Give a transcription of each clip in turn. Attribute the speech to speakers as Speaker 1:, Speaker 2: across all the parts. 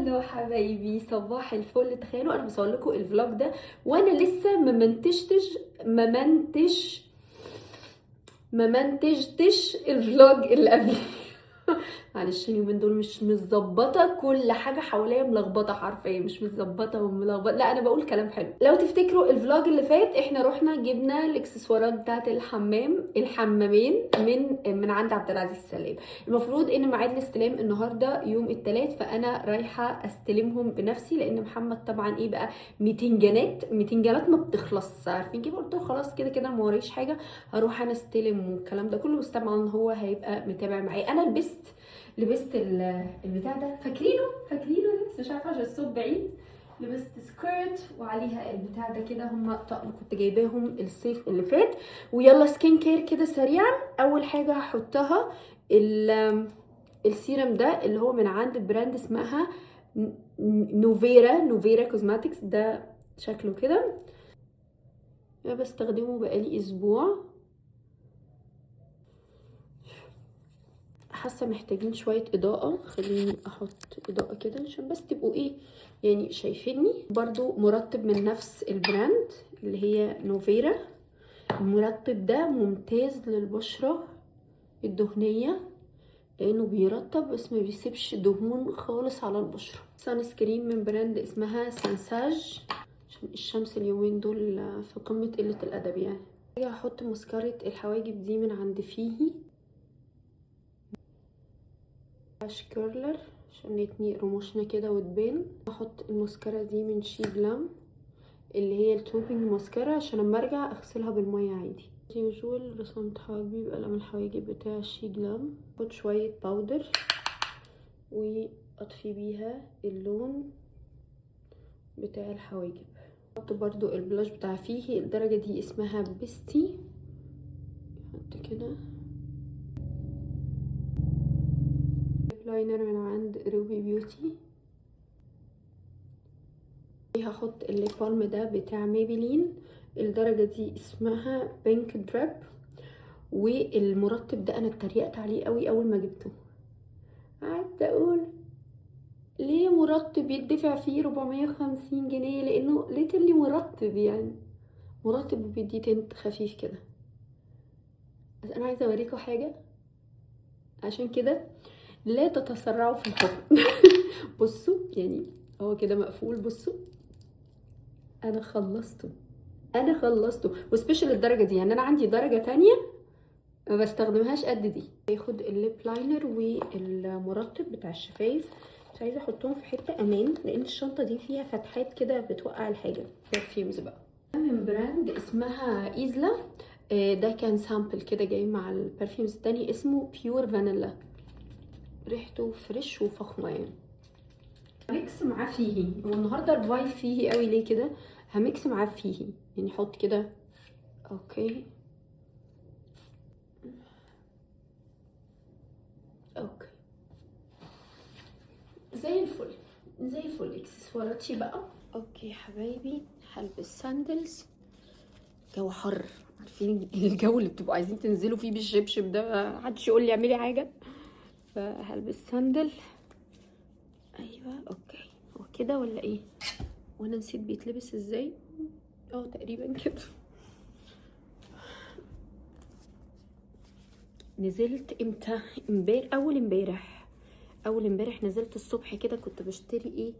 Speaker 1: هلو حبايبي، صباح الفل. تخيلوا انا بصور لكم الفلوج ده وانا لسه ما منتجتش الفلوج اللي قبل. معلش اليومين دول مش متظبطه، كل حاجه حواليا ملخبطه حرفيا، مش متظبطه وملخبطه. لا انا بقول كلام حلو. لو تفتكروا الفلوج اللي فات احنا رحنا جبنا الاكسسوارات بتاعه الحمامين من عند عبد العزيز السلام. المفروض ان ميعاد الاستلام النهارده يوم الثلاث، فانا رايحه استلمهم بنفسي لان محمد طبعا ايه بقى ميتنجانات ما بتخلص، عارفين كده. قلت له خلاص كده كده ما وريش حاجه، هروح انا استلم والكلام ده كله. بس طبعا هو هيبقى متابع معايا. انا لبست البتاع ده، فاكرينه بس مش عارفه عشان الصوت بعيد. لبست سكيرت وعليها البتاع ده كده، هما طقم كنت جايباهم الصيف اللي فات. ويلا سكين كير كده سريعا. اول حاجه هحطها السيرم ده اللي هو من عند براند اسمها نوفيرا كوزماتكس. ده شكله كده، انا بستخدمه بقالي اسبوع. حاسه محتاجين شويه اضاءه، خليني احط اضاءه كده عشان بس تبقوا ايه يعني شايفيني. برضو مرطب من نفس البراند اللي هي نوفيرا. المرطب ده ممتاز للبشره الدهنيه لانه بيرطب بس ما بيسيبش دهون خالص على البشره. سان سكرين من براند اسمها سانساج، عشان الشمس اليومين دول في قمه قله الادب يعني. هحط مسكرة الحواجب دي من عند فيهي لاش كيرلر عشان يتني رموشنا كده وتبان. هحط المسكرة دي من شي جلام اللي هي التوبينج ماسكارا عشان لما ارجع اغسلها بالميه عادي. يوجوال رسمت حواجبي بقلم الحواجب بتاع شي جلام. احط شويه باودر واطفي بيها اللون بتاع الحواجب. احط برضو البلاش بتاع فيه الدرجه دي اسمها بيستي. احط كده لاينر من عند روبي بيوتي. هاخد الليب بالم ده بتاع ميبلين، الدرجه دي اسمها بينك دريب. والمرطب ده انا اتريقت عليه قوي اول ما جبته. قعدت اقول ليه مرطب يدفع فيه 450 جنيه لانه ليترلي مرطب، يعني مرطب وبيدي تنت خفيف كده. بس انا عايزه اوريكم حاجه عشان كده لا تتسرعوا في الحكم. بصوا يعني هو كده مقفول. بصوا انا خلصته وسبيشال الدرجه دي، يعني انا عندي درجه تانية ما بستخدمهاش قد دي. هاخد الليب لاينر والمرطب بتاع الشفايف، مش عايزه احطهم في حته امان لان الشنطه دي فيها فتحات كده بتوقع الحاجه. برفيومز بقى من براند اسمها ايزلا. ده كان سامبل كده جاي مع البرفيومز التاني اسمه بيور فانيلا، ريحته فريش وفخمه يعني. هميكس معاه فيه، والنهارده الفايب فيه قوي ليه كده. هميكس معاه فيه يعني حط كده. اوكي زي الفل اكسسواراتي بقى. اوكي حبايبي، هلبس ساندلز. جو حر، عارفين الجو اللي بتبقوا عايزين تنزلوا فيه بالشبشب ده، محدش يقول لي اعملي حاجه. فهلبس ساندل. ايوه اوكي، هو كده ولا ايه؟ وانا نسيت بيتلبس ازاي. تقريبا كده. نزلت امتى؟ اول امبارح نزلت الصبح كده، كنت بشتري ايه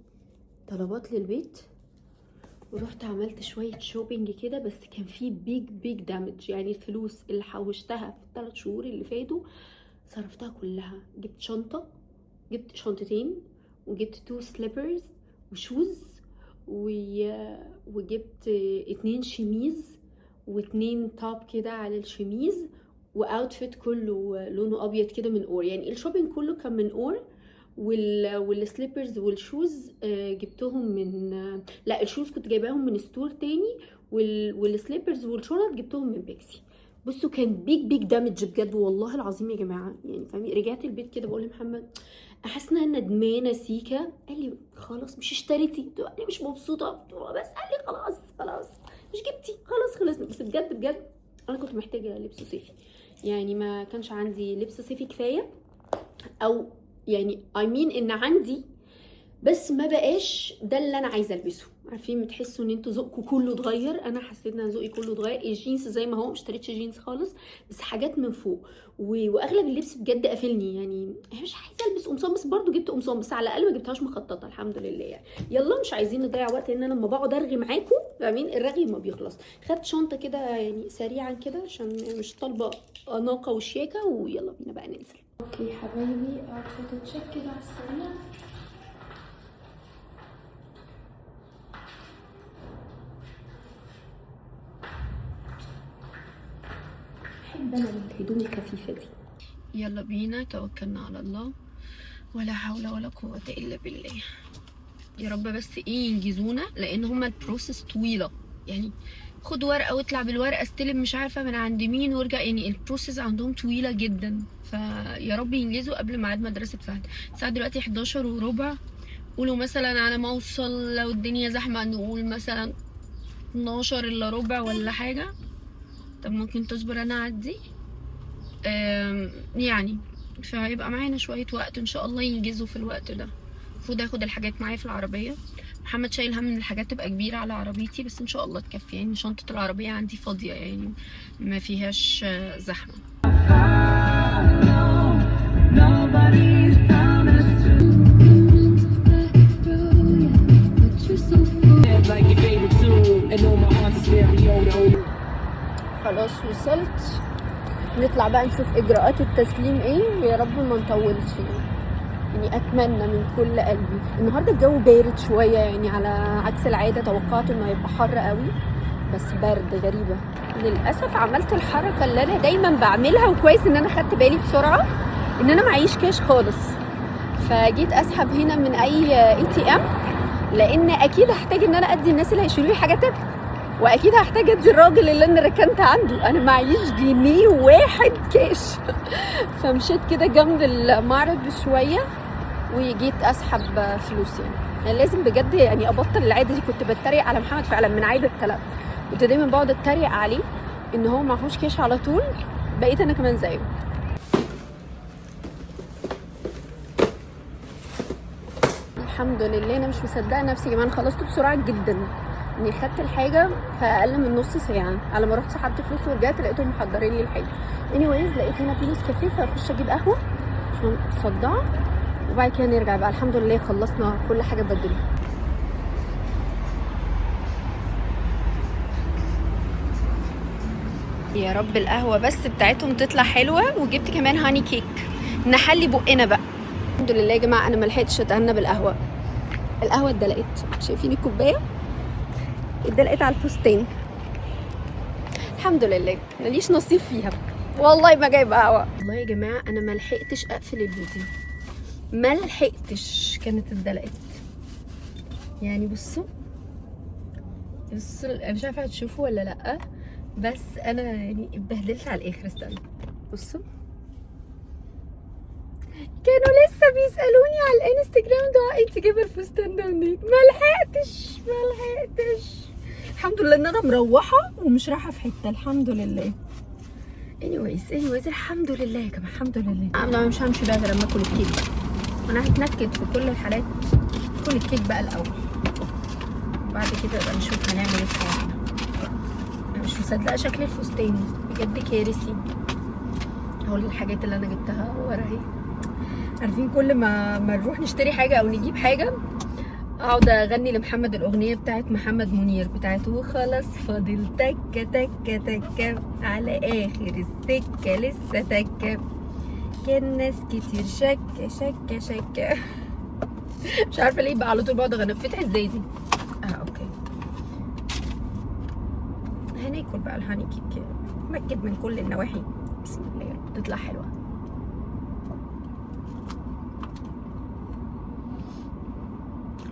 Speaker 1: طلبات للبيت ورحت عملت شويه شوبينج كده. بس كان في بيج دامج، يعني الفلوس اللي حوشتها في ال3 شهور اللي فاتوا صرفتها كلها. جبت شنطتين، وجبت 2 سليبرز وشوز وجبت 2 شميز و2 توب كده على الشميز، واوتفيت كله لونه ابيض كده من اور. يعني الشوبينج كله كان من اور. والسليبرز والشوز جبتهم من لا الشوز كنت جايباهم من ستور تاني، والسليبرز والشنط جبتهم من بيكسي. بصوا كان بيج دامج بجد والله العظيم يا جماعه. يعني فاهمين، رجعت البيت كده بقول لمحمد احس ان انا ندمانه سيكا. قال لي خلاص مش اشتريتي؟ قال لي مش مبسوطه. بس قال لي خلاص مش جبتي، خلاص. بس بجد انا كنت محتاجه لبس صيفي، يعني ما كانش عندي لبس صيفي كفايه. او يعني ان عندي بس ما بقاش ده اللي انا عايزه البسه. عارفين بتحسوا ان انتوا ذوقكم كله اتغير؟ انا حسيت ان انا ذوقي كله اتغير. الجينز زي ما هو، ما اشتريتش جينز خالص، بس حاجات من فوق. واغلب اللبس بجد قافلني، يعني مش عايزه البس قمصان، بس برضو جبت قمصان، بس على الاقل ما جبتهاش مخططه الحمد لله يعني. يلا مش عايزين نضيع وقت، لان انا لما بقعد ارغي معاكم فاهمين الرغي ما بيخلص. خدت شنطه كده يعني سريعا كده عشان مش طالبه اناقه وشياكه، ويلا بينا بقى ننزل. اوكي حبايبي، اوتفيت تشيك كده على السريع. بحب انا الهدوم الخفيفه دي. يلا بينا، توكلنا على الله، ولا حول ولا قوه الا بالله. يا رب بس ايه ينجزونا، لان هما البروسيس طويله يعني. خد ورقه واطلع بالورقه، استلم مش عارفه من عند مين وارجع، يعني البروسيس عندهم طويله جدا. فيا رب ينجزوا قبل ميعاد مدرسه فهد. الساعه دلوقتي 11:15. قولوا مثلا على ما اوصل، لو الدنيا زحمه نقول مثلا 12:15 ولا حاجه. طب ممكن تصبر انا اعدي يعني، فهيبقى معانا شويه وقت ان شاء الله ينجزوا في الوقت ده. المفروض اخد الحاجات معايا في العربيه. محمد شايل هم ان الحاجات تبقى كبيره على عربيتي، بس ان شاء الله تكفي يعني. شنطه العربيه عندي فاضيه يعني، ما فيهاش زحمه. خلاص وصلت، نطلع بقى نشوف اجراءات التسليم ايه، ويا رب ما نطولش يعني اتمنى من كل قلبي. النهارده الجو بارد شويه يعني، على عكس العاده توقعت انه هيبقى حر قوي، بس برد غريبه. للاسف عملت الحركه اللي انا دايما بعملها، وكويس ان انا خدت بالي بسرعه، ان انا معيش كاش خالص. فجيت اسحب هنا من اي ATM، لان اكيد هحتاج ان انا ادي الناس اللي هيشيلوا لي حاجات، واكيد هحتاج ادي الراجل اللي انا ركنت عنده. انا معيش جنيه واحد كاش. فمشيت كده جنب المعرض بشويه وجيت اسحب فلوس يعني لازم بجد يعني ابطل العاده دي. كنت بتريق على محمد فعلا من عاده الكلام، كنت دايما بقعد اتريق عليه ان هو معهوش كاش على طول. بقيت انا كمان زيه. الحمد لله، انا مش مصدقه نفسي يا جماعه، انا خلصت بسرعه جدا. اني خدت الحاجه في اقل من نص ساعه. على ما رحت سحبت فلوس ورجعت لقيتهم محضرين لي الحاجه. لقيت هنا في نسكافيه، فاخش اجيب قهوه عشان مصدعه، وبعد كده نرجع بقى. الحمد لله خلصنا كل حاجه بدري. يا رب القهوه بس بتاعتهم تطلع حلوه. وجبت كمان هاني كيك نحلي بقنا بقى. الحمد لله يا جماعه، انا ملحقتش اتهنى بالقهوه. القهوه اتدلقت، شايفين الكوبايه اتدلقت على الفستان. الحمد لله ماليش نصيب فيها، والله ما جايبه قهوه. والله يا جماعه انا ملحقتش اقفل الفيديو، ملحقتش، كانت اتدلقت يعني. بصوا مش عارفه هتشوفوا ولا لا، بس انا يعني اتبهدلت على الاخر. استنى بصوا، كانوا لسه بيسالوني على الانستجرام دعاء انت جايبه الفستان ده منين. ملحقتش. الحمد لله ان انا مروحه ومش رايحه في حته، الحمد لله. anyways الحمد لله يا جماعه، الحمد لله. انا مش همشي بقى غير لما اكل الكيك بقى. انا هتنكد في كل الحالات. كل الكيك بقى الاول، وبعد كده بقى نشوف هنعمل ايه في حياتنا. انا مش مصدقه شكل الفستان بجد كارثي. هقول الحاجات اللي انا جبتها ورا اهي. عارفين كل ما نروح نشتري حاجه او نجيب حاجه، اقعد اغني لمحمد الاغنيه بتاعت محمد منير بتاعت وخلاص فاضل تكه تكه تكه على اخر السكه لسه تكه، كان ناس كتير شكه. مش عارفه ليه بقى على طول بقعد اغني. فتح ازاي دي؟ اوكي. هناكل بقى الهاني كيك، مكد من كل النواحي. بسم الله يا رب تطلع حلوه.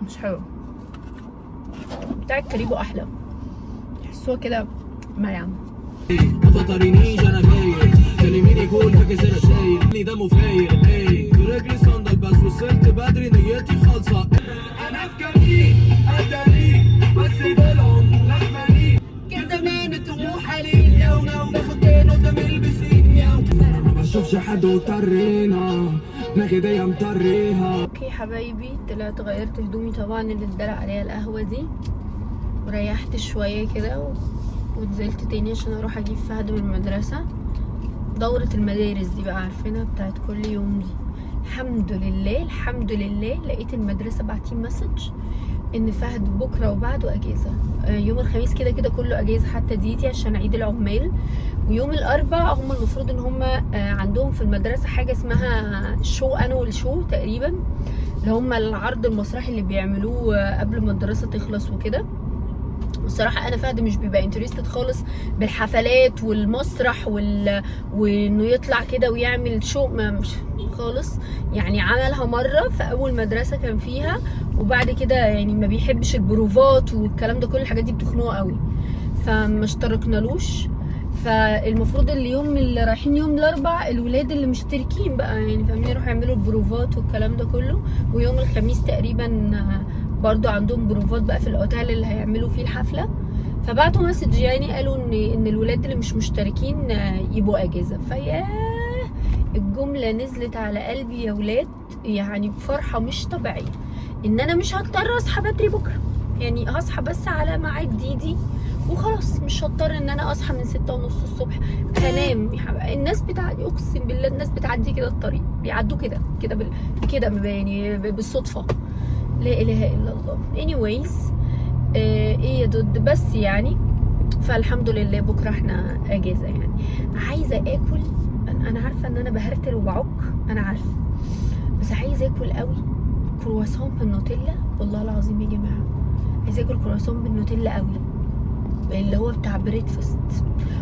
Speaker 1: مش حلو بتاع الكريبو، احلى. تحسوها كده مريم.
Speaker 2: ما تطرينيش انا فايق، كلميني كل فاكس رسايل لي دمه فايق. رجلي صندل بس وصلت بدري نيتي خالصه. انا في كمين اتاريك بس دولهم لحماني. كان زمان الطموح علينا وناخد تاني قدام البسين. ما بشوفش حد واضطرينا كده مطريها.
Speaker 1: اوكي حبايبي، طلعت غيرت هدومي طبعا اللي اتدلق عليها القهوه دي، وريحت شويه كده ونزلت تاني عشان اروح اجيب فهد من المدرسه. دورة المدارس دي بقى عارفينها بتاعت كل يوم دي. الحمد لله الحمد لله لقيت المدرسة بعتين مسج ان فهد بكرة وبعده اجازة. يوم الخميس كده كده كله اجازة حتى ديتي عشان عيد العمال، ويوم الاربع هم المفروض ان هم عندهم في المدرسة حاجة اسمها شو انوال شو تقريبا، اللي هم العرض المسرحي اللي بيعملوه قبل ما الدراسة تخلص وكده. والصراحه انا فهد مش بيبقى انترستد خالص بالحفلات والمسرح وانه يطلع كده ويعمل شو، ما مش خالص يعني. عملها مره في اول مدرسه كان فيها، وبعد كده يعني ما بيحبش البروفات والكلام ده، كل الحاجات دي بتخنقه قوي، فما اشتركنالوش. فالمفروض اليوم اللي رايحين يوم الاربع الولاد اللي مشتركين بقى يعني فاهمين يروحوا يعملوا البروفات والكلام ده كله، ويوم الخميس تقريبا برضو عندهم بروفات بقى في الاوتيل اللي هيعملوا فيه الحفله. فبعتوا مسج يعني قالوا ان الولاد اللي مش مشتركين يبقوا اجازه. فياه الجمله نزلت على قلبي يا ولاد، يعني بفرحه مش طبيعيه ان انا مش هضطر اصحى بدري بكره، يعني هصحى بس على ميعاد ديدي وخلاص، مش هضطر ان انا اصحى من 6:30 الصبح هنام. الناس بتعدي اقسم بالله الناس بتعدي كده الطريق، بيعدوا كده كده يعني بالصدفه، لا اله الا الله. anyways ايه يا دود بس يعني. فالحمد لله بكره احنا اجازه يعني. عايزه اكل، انا عارفه ان انا بهرتل وبعك انا عارفه، بس عايزه اكل قوي كرواسون بالنوتيلا. والله العظيم يا جماعه عايزه اكل كرواسون بالنوتيلا قوي، اللي هو بتاع بريكفاست.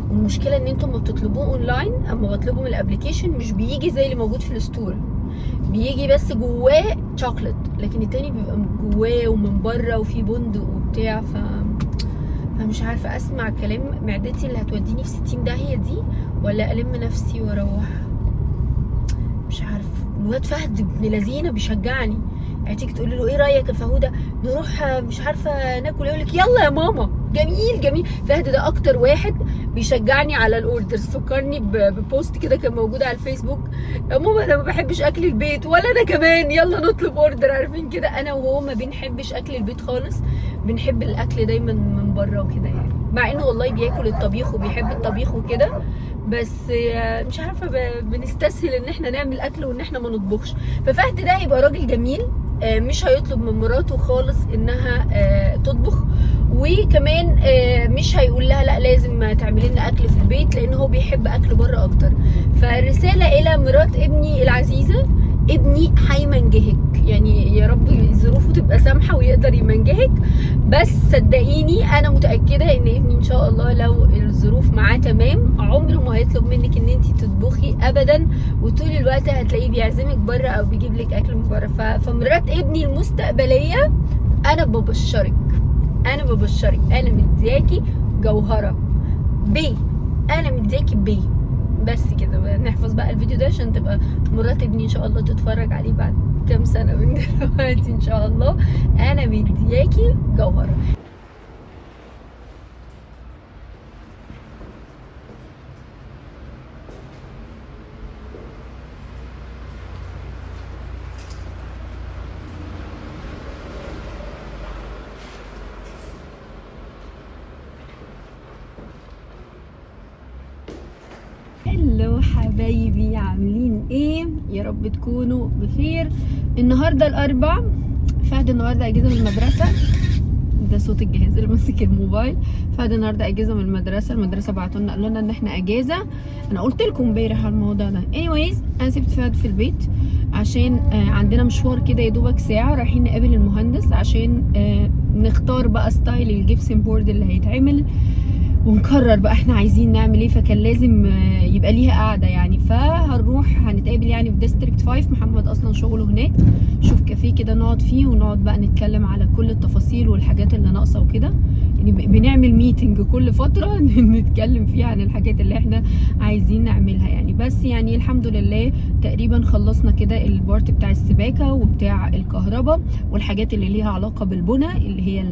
Speaker 1: والمشكله ان انتم ما بتطلبوه اونلاين، اما بطلبه من الابلكيشن مش بيجي زي اللي موجود في الستور، بيجي بس جواه شوكليت، لكن التاني بيبقى جواه ومن بره وفيه بندق وبتاع. فمش عارفه اسمع كلام معدتي اللي هتوديني في 60 داهيه دي، ولا الم نفسي واروح. مش عارفه. الواد فهد ابن لذينه بيشجعني، يعني تيجي تقول له ايه رايك يا فهوده نروح مش عارفه ناكل، يقول لك يلا يا ماما. جميل. فهد ده اكتر واحد بيشجعني على الاوردرز. فكرني ببوست كده كان موجود على الفيسبوك، يا ماما انا ما بحبش اكل البيت ولا انا كمان، يلا نطلب اوردر. عارفين كده انا وهو ما بنحبش اكل البيت خالص، بنحب الاكل دايما من بره وكده يعني، مع انه والله بياكل الطبيخ وبيحب الطبيخ وكده، بس مش عارفه بنستسهل ان احنا نعمل اكل وان احنا ما نطبخش. ففهد ده هيبقى راجل جميل، مش هيطلب من مراته خالص انها تطبخ، وكمان مش هيقول لها لا لازم تعملي لنا اكل في البيت، لان هو بيحب اكل بره اكتر. فالرساله الى مرات ابني العزيزه، ابني هيمنجهك يعني، يا رب ظروفه تبقى سامحه ويقدر يمنجهك، بس صدقيني انا متاكده ان ابني ان شاء الله لو الظروف معاه تمام عمره ما هيطلب منك ان انت تطبخي ابدا، وطول الوقت هتلاقيه بيعزمك بره او بيجيب لك اكل من بره. فمرات ابني المستقبليه انا ببشرك انا مدياكي جوهره انا مدياكي بس كده. نحفظ بقى الفيديو ده عشان تبقى مرات ابني ان شاء الله تتفرج عليه بعد كام سنه من دلوقتي ان شاء الله. انا مدياكي جوهره. هلو حبايبي، عاملين ايه؟ يا رب تكونوا بخير. النهارده الاربع، فهد النهارده اجازه من المدرسه. ده صوت الجهاز اللي ماسك الموبايل. فهد النهارده اجازه من المدرسه بعتوا لنا قالوا لنا ان احنا اجازه. انا قلت لكم امبارح على الموضوع ده. anyways انا سبت فهد في البيت عشان عندنا مشوار كده يا دوبك ساعه، رايحين نقابل المهندس عشان نختار بقى ستايل الجبسن بورد اللي هيتعمل، ونقرر بقى احنا عايزين نعمل ايه. فكان لازم يبقى ليها قاعده يعني. فهنروح هنتقابل يعني في ديستريكت 5. محمد اصلا شغله هناك، شوف كافيه كده نقعد فيه ونقعد بقى نتكلم على كل التفاصيل والحاجات اللي ناقصه وكده. يعني بنعمل ميتنج كل فتره نتكلم فيها عن الحاجات اللي احنا عايزين نعملها يعني. بس يعني الحمد لله تقريبا خلصنا كده البارت بتاع السباكه وبتاع الكهرباء والحاجات اللي ليها علاقه بالبنى، اللي هي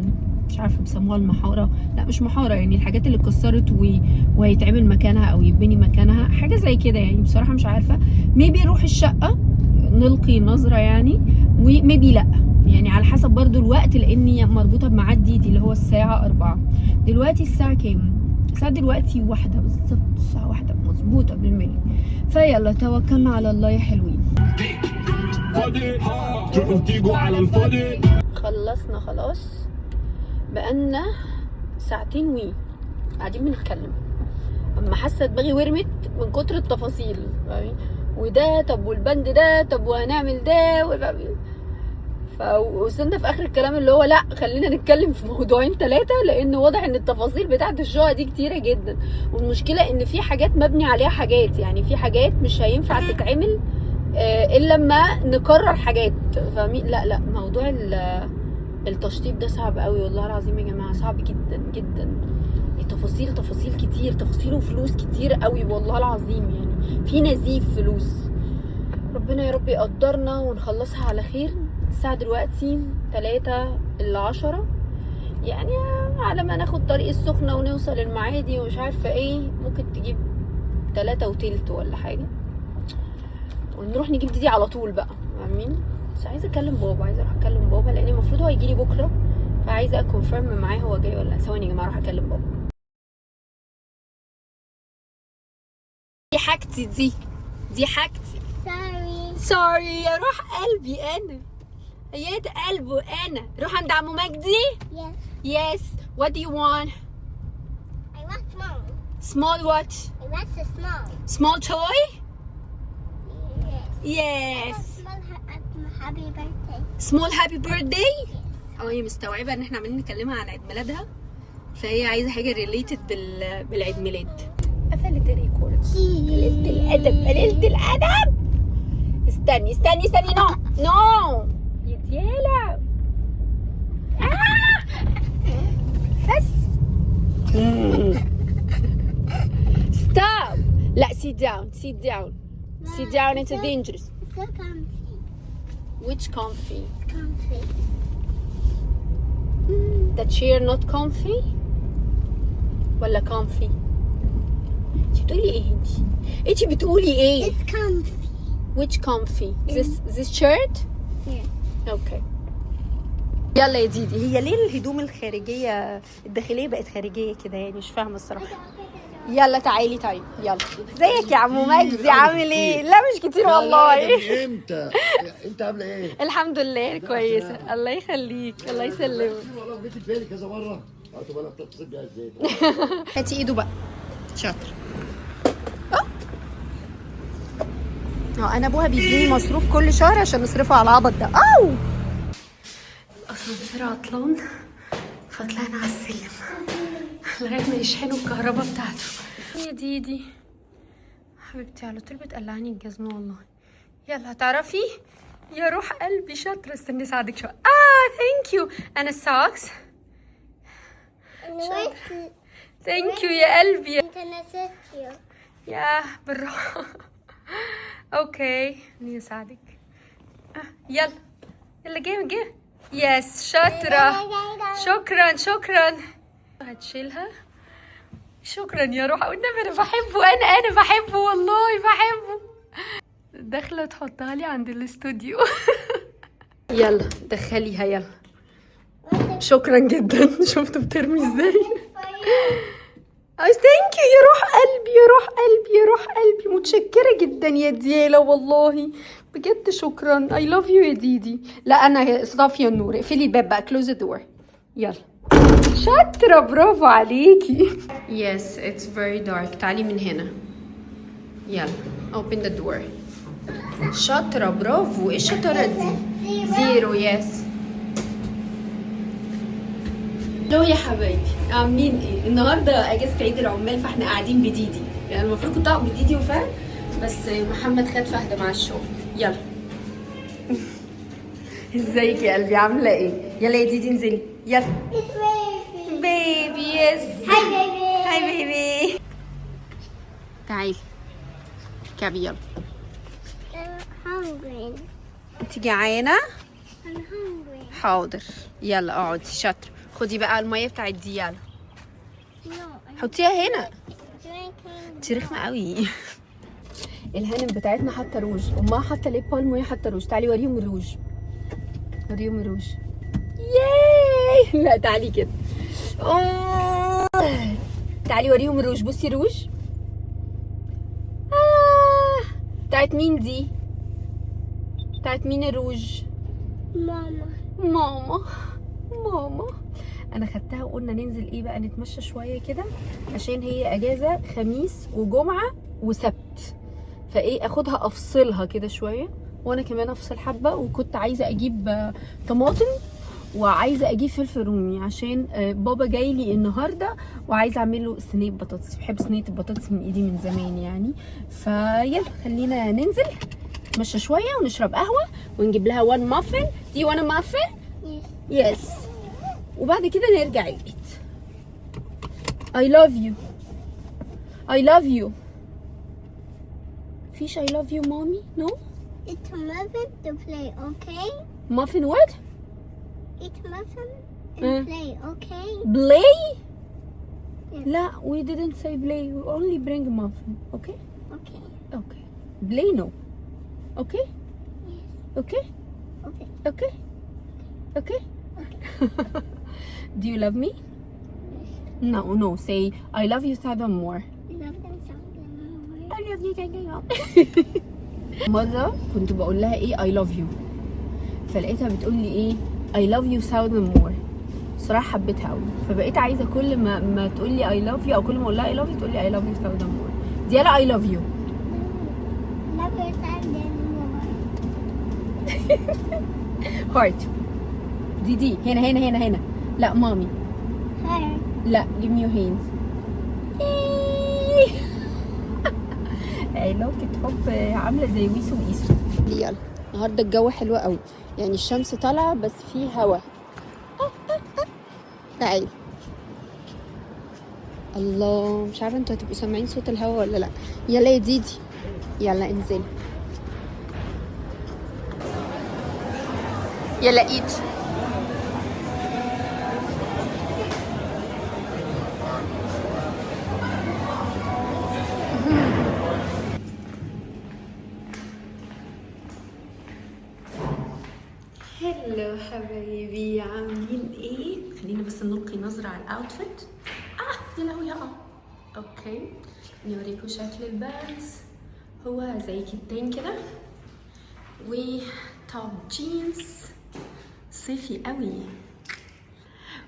Speaker 1: مش عارفه بيسموها المحاره، لا مش محاره يعني، الحاجات اللي اتكسرت وهيتعمل مكانها او يبني مكانها، حاجه زي كده يعني. بصراحه مش عارفه، ميبي نروح الشقه نلقي نظرة يعني، وميبي لأ يعني على حسب برضو الوقت، لاني مربوطة بميعاد ديدي اللي هو الساعة 4. دلوقتي الساعة كام؟ الساعة دلوقتي 1 بالظبط، الساعة 1 مظبوطة بالملي. فيلا توكلنا على الله يا حلوين. خلصنا خلاص، بقالنا ساعتين قاعدين بنتكلم. اما حاسه دماغي ورمت من كتر التفاصيل، وده طب والبند ده طب وهنعمل ده فوصلنا في اخر الكلام اللي هو لا خلينا نتكلم في موضوعين 3، لان واضح ان التفاصيل بتاعت الشقه دي كتيره جدا، والمشكله ان في حاجات مبني عليها حاجات، يعني في حاجات مش هينفع تتعمل الا لما نكرر حاجات، فاهمين؟ لا موضوع التشطيب ده صعب قوي والله العظيم يا جماعه، صعب جدا جدا. تفاصيل كتير، تفاصيل وفلوس كتير قوي والله العظيم، يعني في نزيف فلوس. ربنا يا رب يقدرنا ونخلصها على خير. الساعة دلوقتي 3:10 يعني، على ما ناخد طريق السخنة ونوصل المعادي ومش عارفة ايه، ممكن تجيب 3:15 ولا حاجة، ونروح نجيب ديدي على طول بقى، فاهمين؟ بس عايزة اكلم بابا، عايزة اروح اكلم بابا، لان المفروض هو يجيلي بكرة، فعايزة اكونفيرم معاه هو جاي ولا لا. ثواني يا جماعة اروح اكلم بابا. دي حاجتي، دي حاجتي. سوري يا روح قلبي، انا يد قلبه انا. روح عند عمو مجدي. Yes. What do you want?
Speaker 3: I want small.
Speaker 1: Small what?
Speaker 3: I want a small.
Speaker 1: Small toy?
Speaker 3: Yes.
Speaker 1: Yes.
Speaker 3: Small happy birthday.
Speaker 1: Small happy birthday? هي مستوعبة ان احنا عمالين نكلمها عن عيد ميلادها، فهي عايزة حاجة ريليتد بالعيد ميلاد. قفلت الريكورد. قللت الأدب. استني نو يتيالع. بس stop. لا sit down. It's dangerous.
Speaker 3: It's so comfy.
Speaker 1: Which comfy?
Speaker 3: Comfy.
Speaker 1: The chair not comfy ولا comfy؟ انت بتقولي ايه؟
Speaker 3: It's comfy.
Speaker 1: Which comfy? This shirt?
Speaker 3: Yeah.
Speaker 1: Okay. يلا يا ديدي، هي ليه الهدوم الخارجية الداخلية بقت خارجية كده يعني؟ مش فاهمة الصراحة. يلا تعالي طيب، يلا. ازيك يا عمو مجدي، عامل ايه؟ لا مش كتير والله.
Speaker 4: امتى؟ انت عامله ايه؟
Speaker 1: الحمد لله كويسة، الله يخليك، الله يسلمك.
Speaker 4: والله جيت في بالي كذا مره، قلت بالك تتصل بيها ازاي؟
Speaker 1: هاتي ايده بقى، شاطر. انا ابوها بيديني مصروف كل شهر عشان نصرفه على العبط ده. الاسانسير عطلان، فطلعنا على السلم لغايه ما يشحنوا الكهرباء بتاعته. يا ديدي حبيبتي على طول بتقلعني الجزمه والله. يلا هتعرفي يا روح قلبي، شاطره. استني اساعدك شويه. ثانك يو. انا السوكس. ثانك يو يا قلبي.
Speaker 3: انت نسيت
Speaker 1: يا بالراحه. اوكي اني اساعدك. يلا جيم. يس شاطره. شكرا. هتشيلها. شكرا يا روح. والنبي انا بحبه، انا بحبه والله بحبه. داخله تحطها لي عند الاستوديو. يلا دخليها يلا. شكرا جدا. شفتوا بترمي ازاي؟ ثانك يو يا روح قلبي، متشكره جدا يا ديالا والله بجد، شكرا. I love you يا ديدي. لا انا صافيه النور، اقفلي الباب بقى، close the door. يلا شاطره، برافو عليكي. Yes it's very dark. تعالي من هنا. يلا open the door. شاطره، برافو. ايه الشطاره دي؟ 0. Yes. لو يا حبايبي عاملين ايه؟ النهارده اجازه عيد العمال، فاحنا قاعدين بديدي، يعني المفروض كنت اقعد بديدي وفهد، بس محمد خد فهد مع الشغل. يلا. ازيك يا قلبي، عامله ايه؟ يلا يا ديدي انزلي يلا. بيبي يس. هاي بيبي. تعالي كابي يلا.
Speaker 3: hungry.
Speaker 1: انت جعانه؟
Speaker 3: I'm hungry.
Speaker 1: حاضر يلا اقعدي، شاطره. خدي بقى الميه بتاعت دي، يلا
Speaker 3: No, I'm
Speaker 1: حطيها هنا.
Speaker 3: drinking.
Speaker 1: انت رخمه قوي. الهانم بتاعتنا حاطه روج، امها حاطه ليب بالم وهي حاطه روج. تعالي وريهم الروج، وريهم الروج. ياي لا تعالي كده. تعالي وريهم الروج. بصي روج. بتاعت مين دي؟ بتاعت مين الروج؟
Speaker 3: ماما.
Speaker 1: ماما. ماما انا خدتها وقلنا ننزل ايه بقى، نتمشى شويه كده عشان هي اجازه خميس وجمعه وسبت، فايه اخدها افصلها كده شويه وانا كمان افصل حبه. وكنت عايزه اجيب طماطم وعايزه اجيب فلفل رومي عشان بابا جاي لي النهارده وعايزه اعمل له صينيه بطاطس. بحب صينيه البطاطس من ايدي من زمان يعني. فيلا خلينا ننزل نتمشى شويه ونشرب قهوه ونجيب لها 1 مافن. دي 1 مافن؟ يس. وبعد كده نرجع البيت. I love you. I love you. فيش I love you mommy? No?
Speaker 3: It's a muffin to play, okay?
Speaker 1: Muffin what?
Speaker 3: It's muffin and
Speaker 1: Mm.
Speaker 3: play, okay?
Speaker 1: Play?
Speaker 3: Yes.
Speaker 1: لا we didn't say play. We only bring muffin. Okay?
Speaker 3: Okay.
Speaker 1: Okay. Play no. Okay?
Speaker 3: Yes.
Speaker 1: Okay?
Speaker 3: Okay.
Speaker 1: Okay? Okay? Do you love me? No, no. Say I love you thousand more.
Speaker 3: Love them something more.
Speaker 1: I love you مرة كنت بقول لها ايه I love you، فلقيتها بتقول لي ايه I love you thousand more. صراحة حبيتها قوي، فبقيت عايزة كل ما تقول لي I love you او كل ما اقول لها I love you تقول لي I love you thousand more. دي I love you.
Speaker 3: Love your something more.
Speaker 1: heart. دي هنا لا مامي
Speaker 3: Higher.
Speaker 1: لا give me your hands. علاقة حب عاملة زي ويسو وإيسو. يلا النهارده الجو حلو قوي، يعني الشمس طالعة بس في هوا. تعالي. الله مش عارفة انتوا هتبقوا سامعين صوت الهوا ولا لا. يلا يا ديدي يلا انزلي. يلا ايد. هلو حبايبي عاملين ايه؟ خلينا بس نلقي نظرة على الاوتفيت. يا لهوي اوكي نوريكم شكل البانس. هو زي كتان كده وتوب جينز صيفي قوي.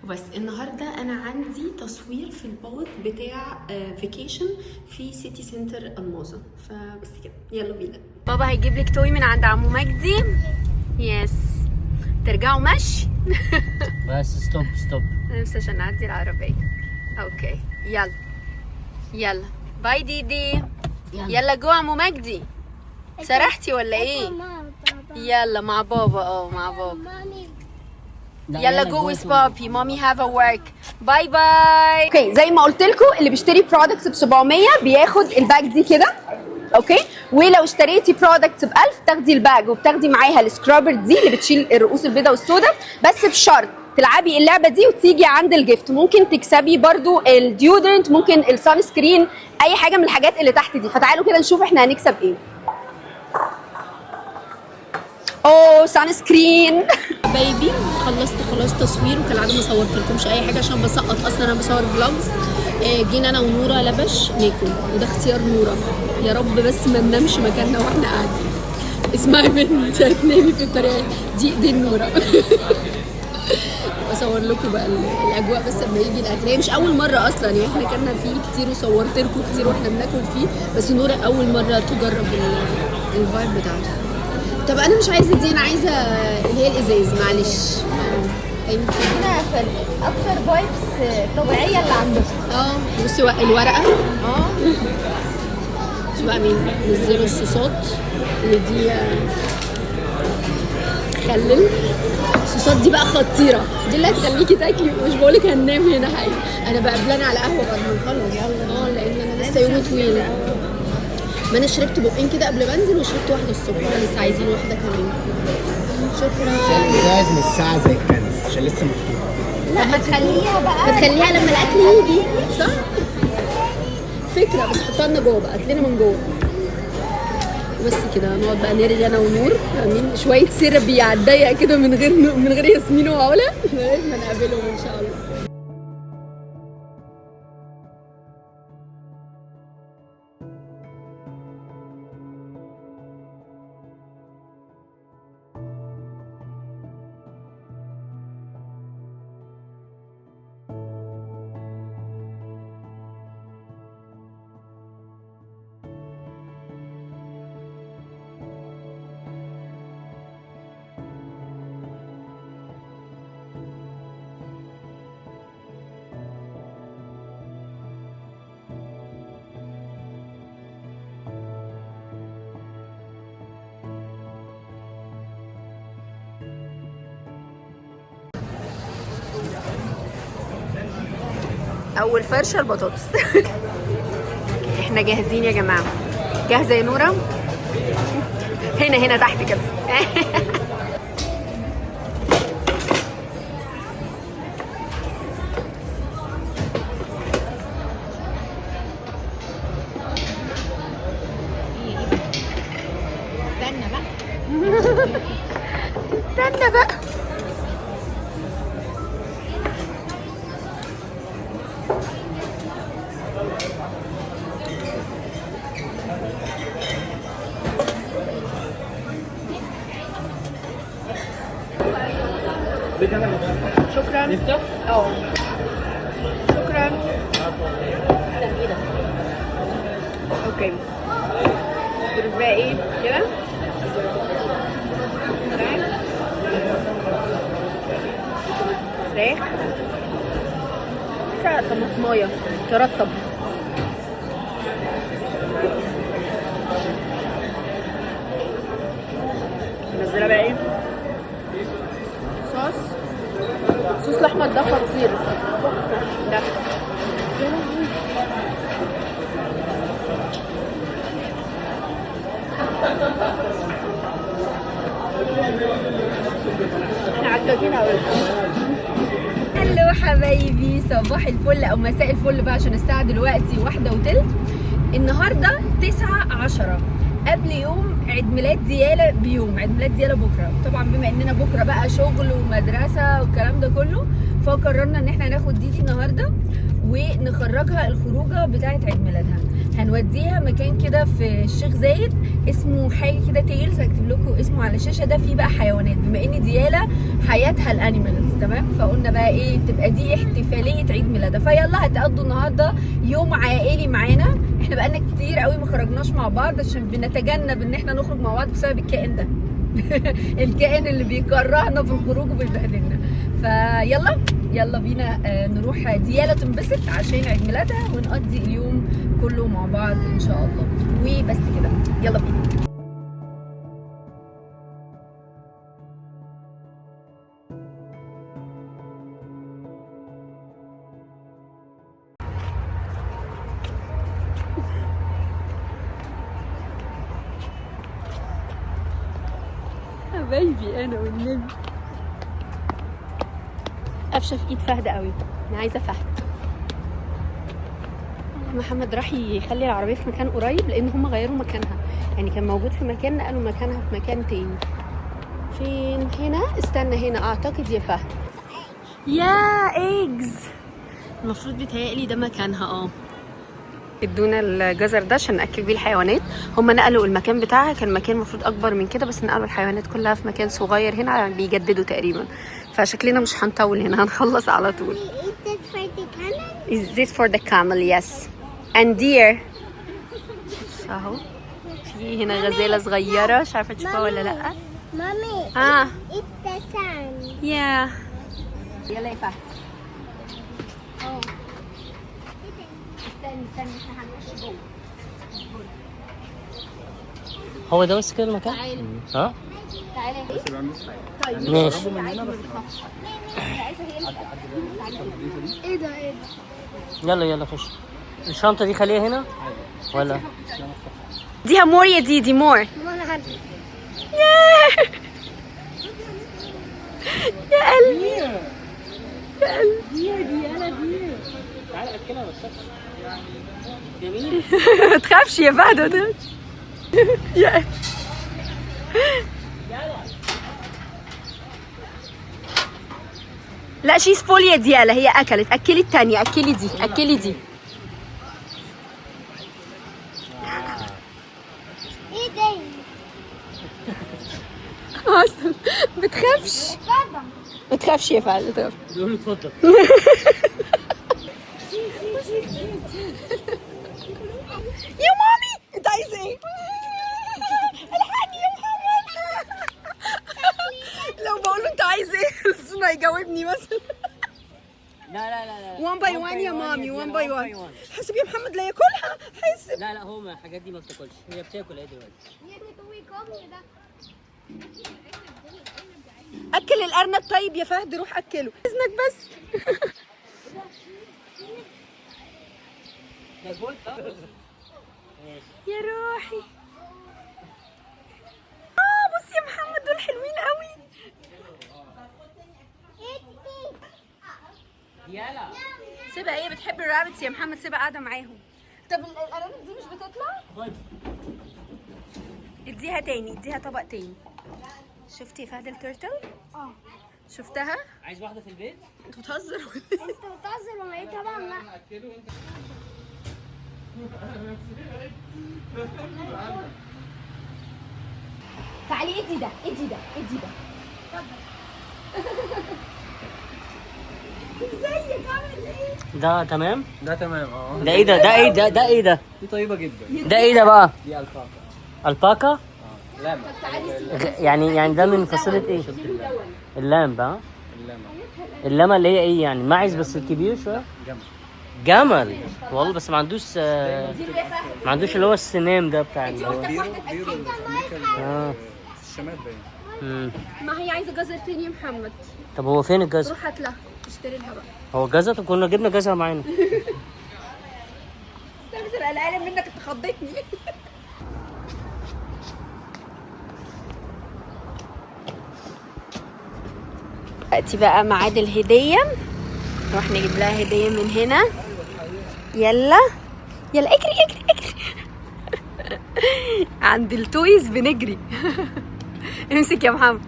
Speaker 1: وبس النهارده انا عندي تصوير في البوث بتاع فيكيشن في سيتي سنتر الماظة، فبس كده يلا بينا. بابا هيجيب لك توي من عند عمو مجدي. يس ترجعوا مشي.
Speaker 5: بس ستوب
Speaker 1: بس عشان نعدي العربية. اوكي يلا باي ديدي. يلا جوه عمو مجدي. سرحتي ولا ايه؟ يلا مع بابا. مع بابا. يلا جو ويز بابي. مامي هاف ا ورك. باي باي. اوكي زي ما قلت لكم اللي بيشتري برودكتس ب 700 بياخد الباج دي كده. اوكي ولو اشتريتي برودكتس ب 1000 تاخدي الباج وبتاخدي معاها السكرابر دي اللي بتشيل الرؤوس البيضاء والسوداء، بس بشرط تلعبي اللعبه دي وتيجي عند الجيفت. ممكن تكسبي برضو الديودرنت، ممكن السان سكرين، اي حاجه من الحاجات اللي تحت دي. فتعالوا كده نشوف احنا هنكسب ايه. سان سكرين. بيبي خلاص تصوير، وكالعاده ما صورتلكمش اي حاجه عشان بسقط، اصلا انا بصور فلوجز. جينا انا ونوره لبش ناكل، وده اختيار نوره. يا رب بس ما ننامش مكاننا واحنا قاعدين. اسمعي مني انت هتنامي في الطريقه دي ايدين نوره. بصور لكم بقى الاجواء بس لما يجي الاكل. هي مش اول مره اصلا، يعني احنا كنا فيه كتير وصورت لكم كتير واحنا بناكل فيه، بس نوره اول مره تجرب الفايب بتاعته. طب انا مش عايزه دي، انا عايزه اللي هي الازاز. معلش
Speaker 6: هنا اكتر فايبس طبيعيه اللي عندهم.
Speaker 1: بصي الورقه. شو بقى مين نزلوا الصوصات اللي دي خلل. الصوصات دي بقى خطيره، دي اللي هتخليكي تاكلي. مش بقولك هننام هنا حاجه، انا بقى قبلاني على قهوه بعد ما نخلص. لان انا لسه يومي طويل. ما انا شربت بقين كده قبل ما انزل وشربت واحده الصبح، لسه عايزين واحده كمان. شكرا.
Speaker 5: الازاز من الساعه زي الكنز عشان لسه مكتوب.
Speaker 6: لا هتخليها بقى،
Speaker 1: هتخليها لما الاكل يجي. صح فكره، بس حطها لنا جوه بقى، هات لنا من جوه. بس كده هنقعد بقى نرغي انا ونور، فاهمين؟ شويه سيربي على الضيق كده من غير ياسمين وعلا لغايه ما نقابلهم ان شاء الله. اول فرشه البطاطس. احنا جاهزين يا جماعه. جاهزه يا نوره؟ هنا تحت كده. استنى بقى. شكرا. نفتح؟ شكرا. استنى ده. اوكي. دول بقى ايه كده؟ فراخ. طماطمايه ترطب. نزلها بقى ايه؟ صوص الاحمر ده خطير. ده احنا عجبتين قوي. هلو حبايبي، صباح الفل او مساء الفل بقى عشان الساعه دلوقتي 1:15. النهارده 9/10 قبل يوم عيد ميلاد ديالا بيوم. عيد ميلاد ديالا بكره. طبعا بما اننا بكره بقى شغل ومدرسه والكلام ده كله، فقررنا ان احنا ناخد ديدي النهارده ونخرجها الخروجه بتاعه عيد ميلادها. هنوديها مكان كده في الشيخ زايد اسمه حاجه كده تيلز، هكتب لكم اسمه على الشاشه. ده فيه بقى حيوانات، بما ان ديالا حياتها الانيمالز، تمام؟ فقلنا بقى ايه، تبقى دي احتفاليه عيد ميلادها. فيلا هتقضوا النهارده يوم عائلي معانا. احنا بقالنا كتير قوي ما خرجناش مع بعض عشان بنتجنب ان احنا نخرج مع بعض بسبب الكائن ده. الكائن اللي بيكرهنا في الخروج وبيبهدلنا. يلا بينا نروح ديالا تنبسط عشان عيد ميلادها ونقضي اليوم كله مع بعض ان شاء الله. وبس كده، يلا بينا. حبايبي انا والنبي قفشه في ايد فهد قوي. انا عايزه فهد. محمد راح يخلي العربيه في مكان قريب لان هم غيروا مكانها، يعني كان موجود في مكان نقلوا مكانها في مكان تاني. فين؟ هنا. استنى، هنا اعتقد يا فهد. يا ايجز، المفروض بيتهيألي ده مكانها. ادونا الجزر ده عشان ناكل بيه الحيوانات. هم نقلوا المكان بتاعها، كان مكان المفروض اكبر من كده بس نقلوا الحيوانات كلها في مكان صغير هنا بيجددوا تقريبا. فشكلنا مش هنطول هنا، هنخلص على طول. Is this for the camel? Yes. And deer. اهو في هنا غزالة صغيرة، مش عارفة تشوفها ولا لا.
Speaker 3: مامي التسان.
Speaker 1: يا يلا يا فهد. استني احنا هنخش جوه.
Speaker 5: هو ده بس كده المكان؟ ها؟
Speaker 1: تعالى. طيب
Speaker 5: ماشي.
Speaker 3: ايه ده؟
Speaker 5: يلا خش. الشنطة دي خليها هنا ولا؟
Speaker 1: ديها مور يا ديدي، مور. يا قلبي يا قلبي.
Speaker 5: تعالى اكلها بس. جميل.
Speaker 1: ما تخافش يا فهد.
Speaker 6: لا شيز فول يا ديالا، هي اكلت. اكلي التانية، اكلي دي، اكلي دي.
Speaker 3: ايه ده؟
Speaker 6: بتخافش؟
Speaker 3: بابا
Speaker 6: ما تخافش يا فعلا، تخاف.
Speaker 5: بيقول له اتفضل.
Speaker 6: يا مامي انت عايزه ايه؟ الحقني يا محمد. لو بقول له انت عايز ايه بس انه هيجاوبني مثلا.
Speaker 5: لا
Speaker 6: 1 باي 1 يا مامي، 1 باي 1. حاسب يا محمد لا ياكلها، حاسب.
Speaker 5: لا هو الحاجات دي ما بتاكلش، هي بتاكل ايه دلوقتي؟
Speaker 6: اكل الارنب طيب يا فهد، روح اكله اذنك بس. يا روحي. بص يا محمد دول حلوين قوي.
Speaker 5: يلا
Speaker 6: سيبها، هي بتحب الرابتس يا محمد، سيبها قاعده معاهم. طب الارانب دي مش بتطلع؟
Speaker 5: طيب
Speaker 6: اديها تاني، اديها طبق تاني. شفتي يا فهد التورتل؟ شفتها؟
Speaker 5: عايز واحده في البيت؟
Speaker 6: انت بتهزر.
Speaker 3: انت بتهزر ولا ايه؟ طبعا لا.
Speaker 6: تعالي ادي ده، ادي ده، ادي ده. ازيك عامل ايه؟
Speaker 5: ده تمام؟
Speaker 7: ده تمام
Speaker 5: ده ايه ده؟ ده ايه ده؟ ده ايه ده؟
Speaker 7: دي طيبة جدا.
Speaker 5: ده ايه ده بقى؟
Speaker 7: دي الفاكا.
Speaker 5: الباكا؟
Speaker 7: لاما.
Speaker 5: يعني ده من فصيلة ايه؟ اللام بقى؟
Speaker 7: اللاما.
Speaker 5: اللامة اللي هي ايه يعني؟ معز بس الكبير شوية؟
Speaker 7: جمل.
Speaker 5: جمل والله، بس ما عندوش ما عندوش اللي هو السنام ده بتاع اللي هو
Speaker 7: بيرو
Speaker 5: اه.
Speaker 7: في الشمال باين.
Speaker 6: ما هي عايزه جزر تاني يا محمد.
Speaker 5: طب هو فين الجزر؟
Speaker 6: روح هات لها، اشتري لها بقى.
Speaker 5: هو جزر؟ طب كنا جبنا جزر معانا.
Speaker 6: بس انا قلقانه منك، انت خضتني. دلوقتي بقى ميعاد الهديه، نروح نجيب لها هديه من هنا. يلا يلا اجري اجري اجري. عند التويز بنجري. امسك يا محمد.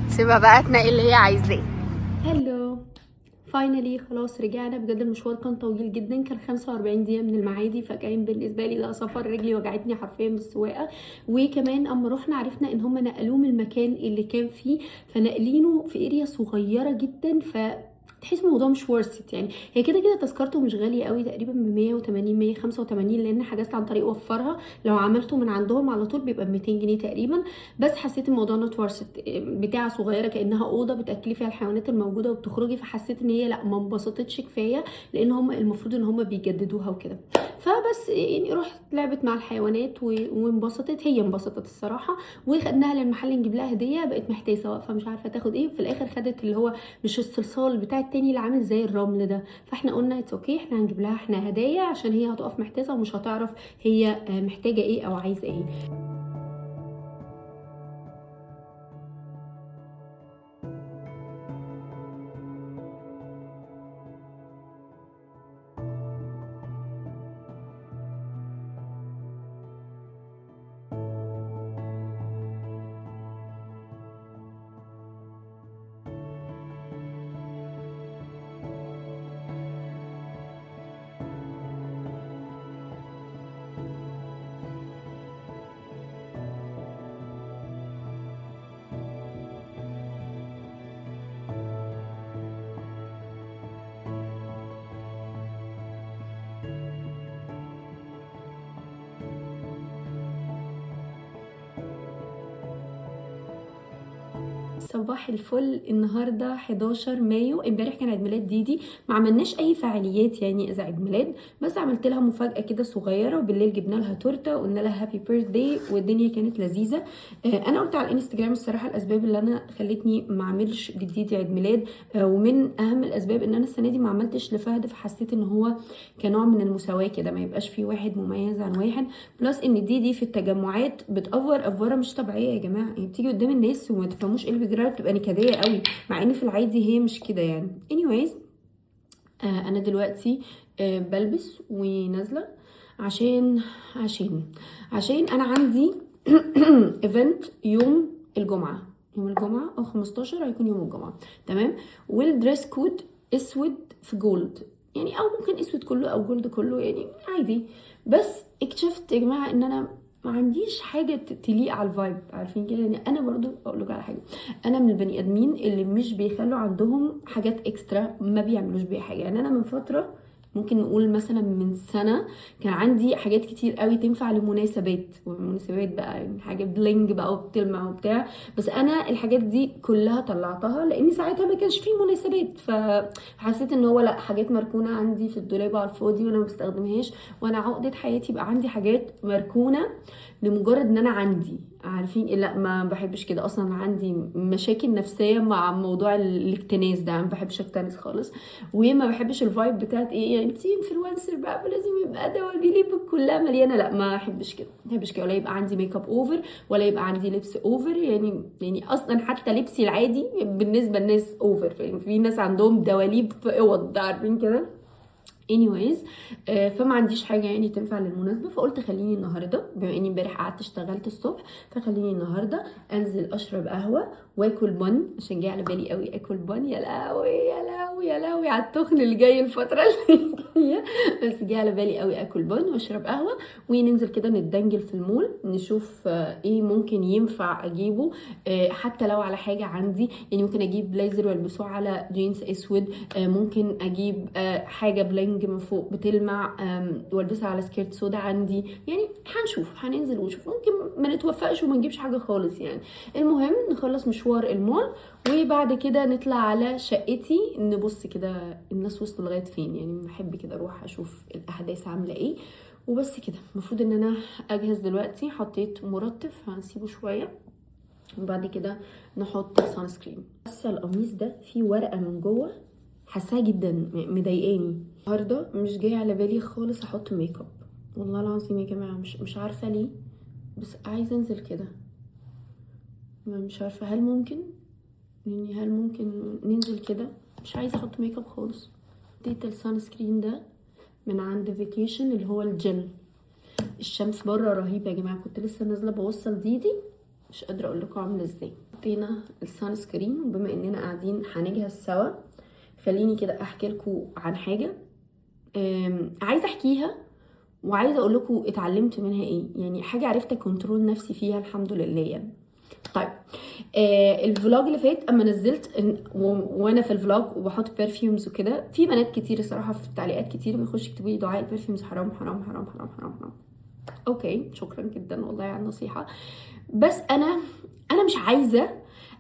Speaker 6: سيبها بقى تنقي اللي هي عايزاه.
Speaker 1: هلو، فاينلي خلاص رجعنا. بجد المشوار كان طويل جدا، كان 45 دقيقه من المعادي، فكان بالنسبه لي ده سفر. رجلي وجعتني حرفيا من السواقه. وكمان اما رحنا عرفنا ان هم نقلوه من المكان اللي كان فيه، فنقلينه في اريا صغيره جدا، تحس الموضوع مش ورثت يعني. هي كده كده تذكرته مش غاليه قوي، تقريبا ب 180 185، لان حجزت عن طريق وفرها. لو عملته من عندهم على طول بيبقى ب 200 جنيه تقريبا. بس حسيت الموضوع نوت ورثت، بتاعه صغيره كانها اوضه بتاكلي فيها الحيوانات الموجوده وبتخرجي، فحسيت ان هي لا، ما انبسطتش كفايه، لان هم المفروض ان هم بيجددوها وكده. فبس يعني رحت لعبت مع الحيوانات وانبسطت، هي انبسطت الصراحه. وخدناها للمحل نجيب لها هديه، بقت محتاسه واقفه مش عارفه تاخد ايه. في الاخر خدت اللي هو مش الصلصال بتاع التاني اللي عامل زي الرمل ده، فاحنا قلنا اتس اوكي، احنا هنجيب لها احنا هدايا، عشان هي هتقف محتاسه ومش هتعرف هي محتاجه ايه او عايزه ايه. صباح الفل. النهارده 11 مايو، امبارح كان عيد ميلاد ديدي. ما عملناش اي فعاليات يعني اذا عيد ميلاد، بس عملت لها مفاجاه كده صغيره، وبالليل جبنا لها تورته وقلنا لها هابي بيرثداي، والدنيا كانت لذيذه. انا قلت على الانستجرام الصراحه الاسباب اللي انا خلتني ما اعملش لديدي عيد ميلاد، ومن اهم الاسباب ان انا السنه دي ما عملتش لفهد، فحسيت ان هو كنوع من المساواه كده، ما يبقاش في واحد مميز عن واحد. بلس ان ديدي في التجمعات بتأفور افوره مش طبيعيه يا جماعه، يعني بتيجي قدام الناس وما تفهموش ايه اللي بيجرى، بتبقى نكديه قوي، مع ان في العادي هي مش كده يعني. anyways انا دلوقتي بلبس ونازله عشان انا عندي ايفنت يوم الجمعه او 15 هيكون يوم الجمعه، تمام. والدريس كود اسود في جولد يعني، او ممكن اسود كله او جولد كله يعني عادي. بس اكتشفت يا جماعه ان انا ما عنديش حاجه تليق على الفايب، عارفين كده يعني. انا برضو اقول لكم على حاجه، انا من البني ادمين اللي مش بيخلوا عندهم حاجات اكسترا ما بيعملوش بيها حاجه. يعني انا من فتره، ممكن نقول مثلا من سنه، كان عندي حاجات كتير قوي تنفع لمناسبات، والمناسبات بقى يعني حاجه بلينج بقى وبتلمع وبتاع. بس انا الحاجات دي كلها طلعتها لان ساعتها ما كانش فيه مناسبات، فحسيت ان هو لا، حاجات مركونه عندي في الدولاب على الفاضي وانا ما بستخدمهاش. وانا عقده حياتي بقى عندي حاجات مركونه لمجرد ان انا عندي، عارفين لا ما بحبش كده اصلا. عندي مشاكل نفسيه مع موضوع الاكتناز ده، ما بحبش اكتنس خالص. وما بحبش الفايب بتاعت ايه يعني انتي انفلونسر بقى فلازم يبقى دواليبك كلها مليانه، لا ما بحبش كده، ما بحبش كده. ولا يبقى عندي ميك اب اوفر، ولا يبقى عندي لبس اوفر يعني اصلا حتى لبسي العادي بالنسبه للناس اوفر. يعني في ناس عندهم دواليب في اوض، عارفين كده. anyways فما عنديش حاجه يعني تنفع للمناسبه، فقلت خليني النهارده بما اني امبارح قعدت اشتغلت الصبح، فخليني النهارده انزل اشرب قهوه واكل بن، عشان جاي على بالي قوي اكل بن. يا لهوي يا لهوي يا لهوي على التخن اللي جاي الفتره اللي جايه، بس جاي على بالي قوي اكل بن واشرب قهوه، وننزل كده نتدنجل في المول نشوف ايه ممكن ينفع اجيبه. حتى لو على حاجه عندي يعني، ممكن اجيب بليزر والبسه على جينز اسود، ممكن اجيب حاجه بلينج من فوق بتلمع والبسها على سكيرت سودا عندي. يعني هنشوف، هننزل ونشوف، ممكن ما نتوفقش وما نجيبش حاجه خالص يعني. المهم نخلص مشوار المول، وبعد كده نطلع على شقتي نبص كده الناس وصلوا لغايه فين. يعني بحب كده اروح اشوف الاحداث عامله ايه وبس كده. المفروض ان انا اجهز دلوقتي، حطيت مرطب هنسيبه شويه، وبعد كده نحط سان سكرين. بس القميص ده فيه ورقه من جوه، حاساها جدا مضايقاني. النهارده مش جاي على بالي خالص احط ميك اب، والله العظيم يا جماعه مش عارفه ليه، بس عايزه انزل كده. مش عارفه هل ممكن يعني، هل ممكن ننزل كده مش عايزه احط ميك اب خالص. اديت السان سكرين ده من عند فيكيشن اللي هو الجل. الشمس بره رهيبه يا جماعه، كنت لسه نازله بوصل ديدي، مش قادره اقول لكم عامله ازاي. حطينا السان سكرين، وبما اننا قاعدين هنجهز سوا، خليني كده احكي لكم عن حاجه عايزه احكيها، وعايزه اقول لكم اتعلمت منها ايه. يعني حاجه عرفت كنترول نفسي فيها الحمد لله يعني. طيب الفلوج اللي فات اما نزلت وانا في الفلوج وبحط برفيومز وكده، في بنات كتير الصراحه في التعليقات كتير بيخش يكتبوا لي دعاء البرفيومز حرام حرام حرام حرام حرام حرام. اوكي شكرا جدا والله على النصيحه، بس انا مش عايزه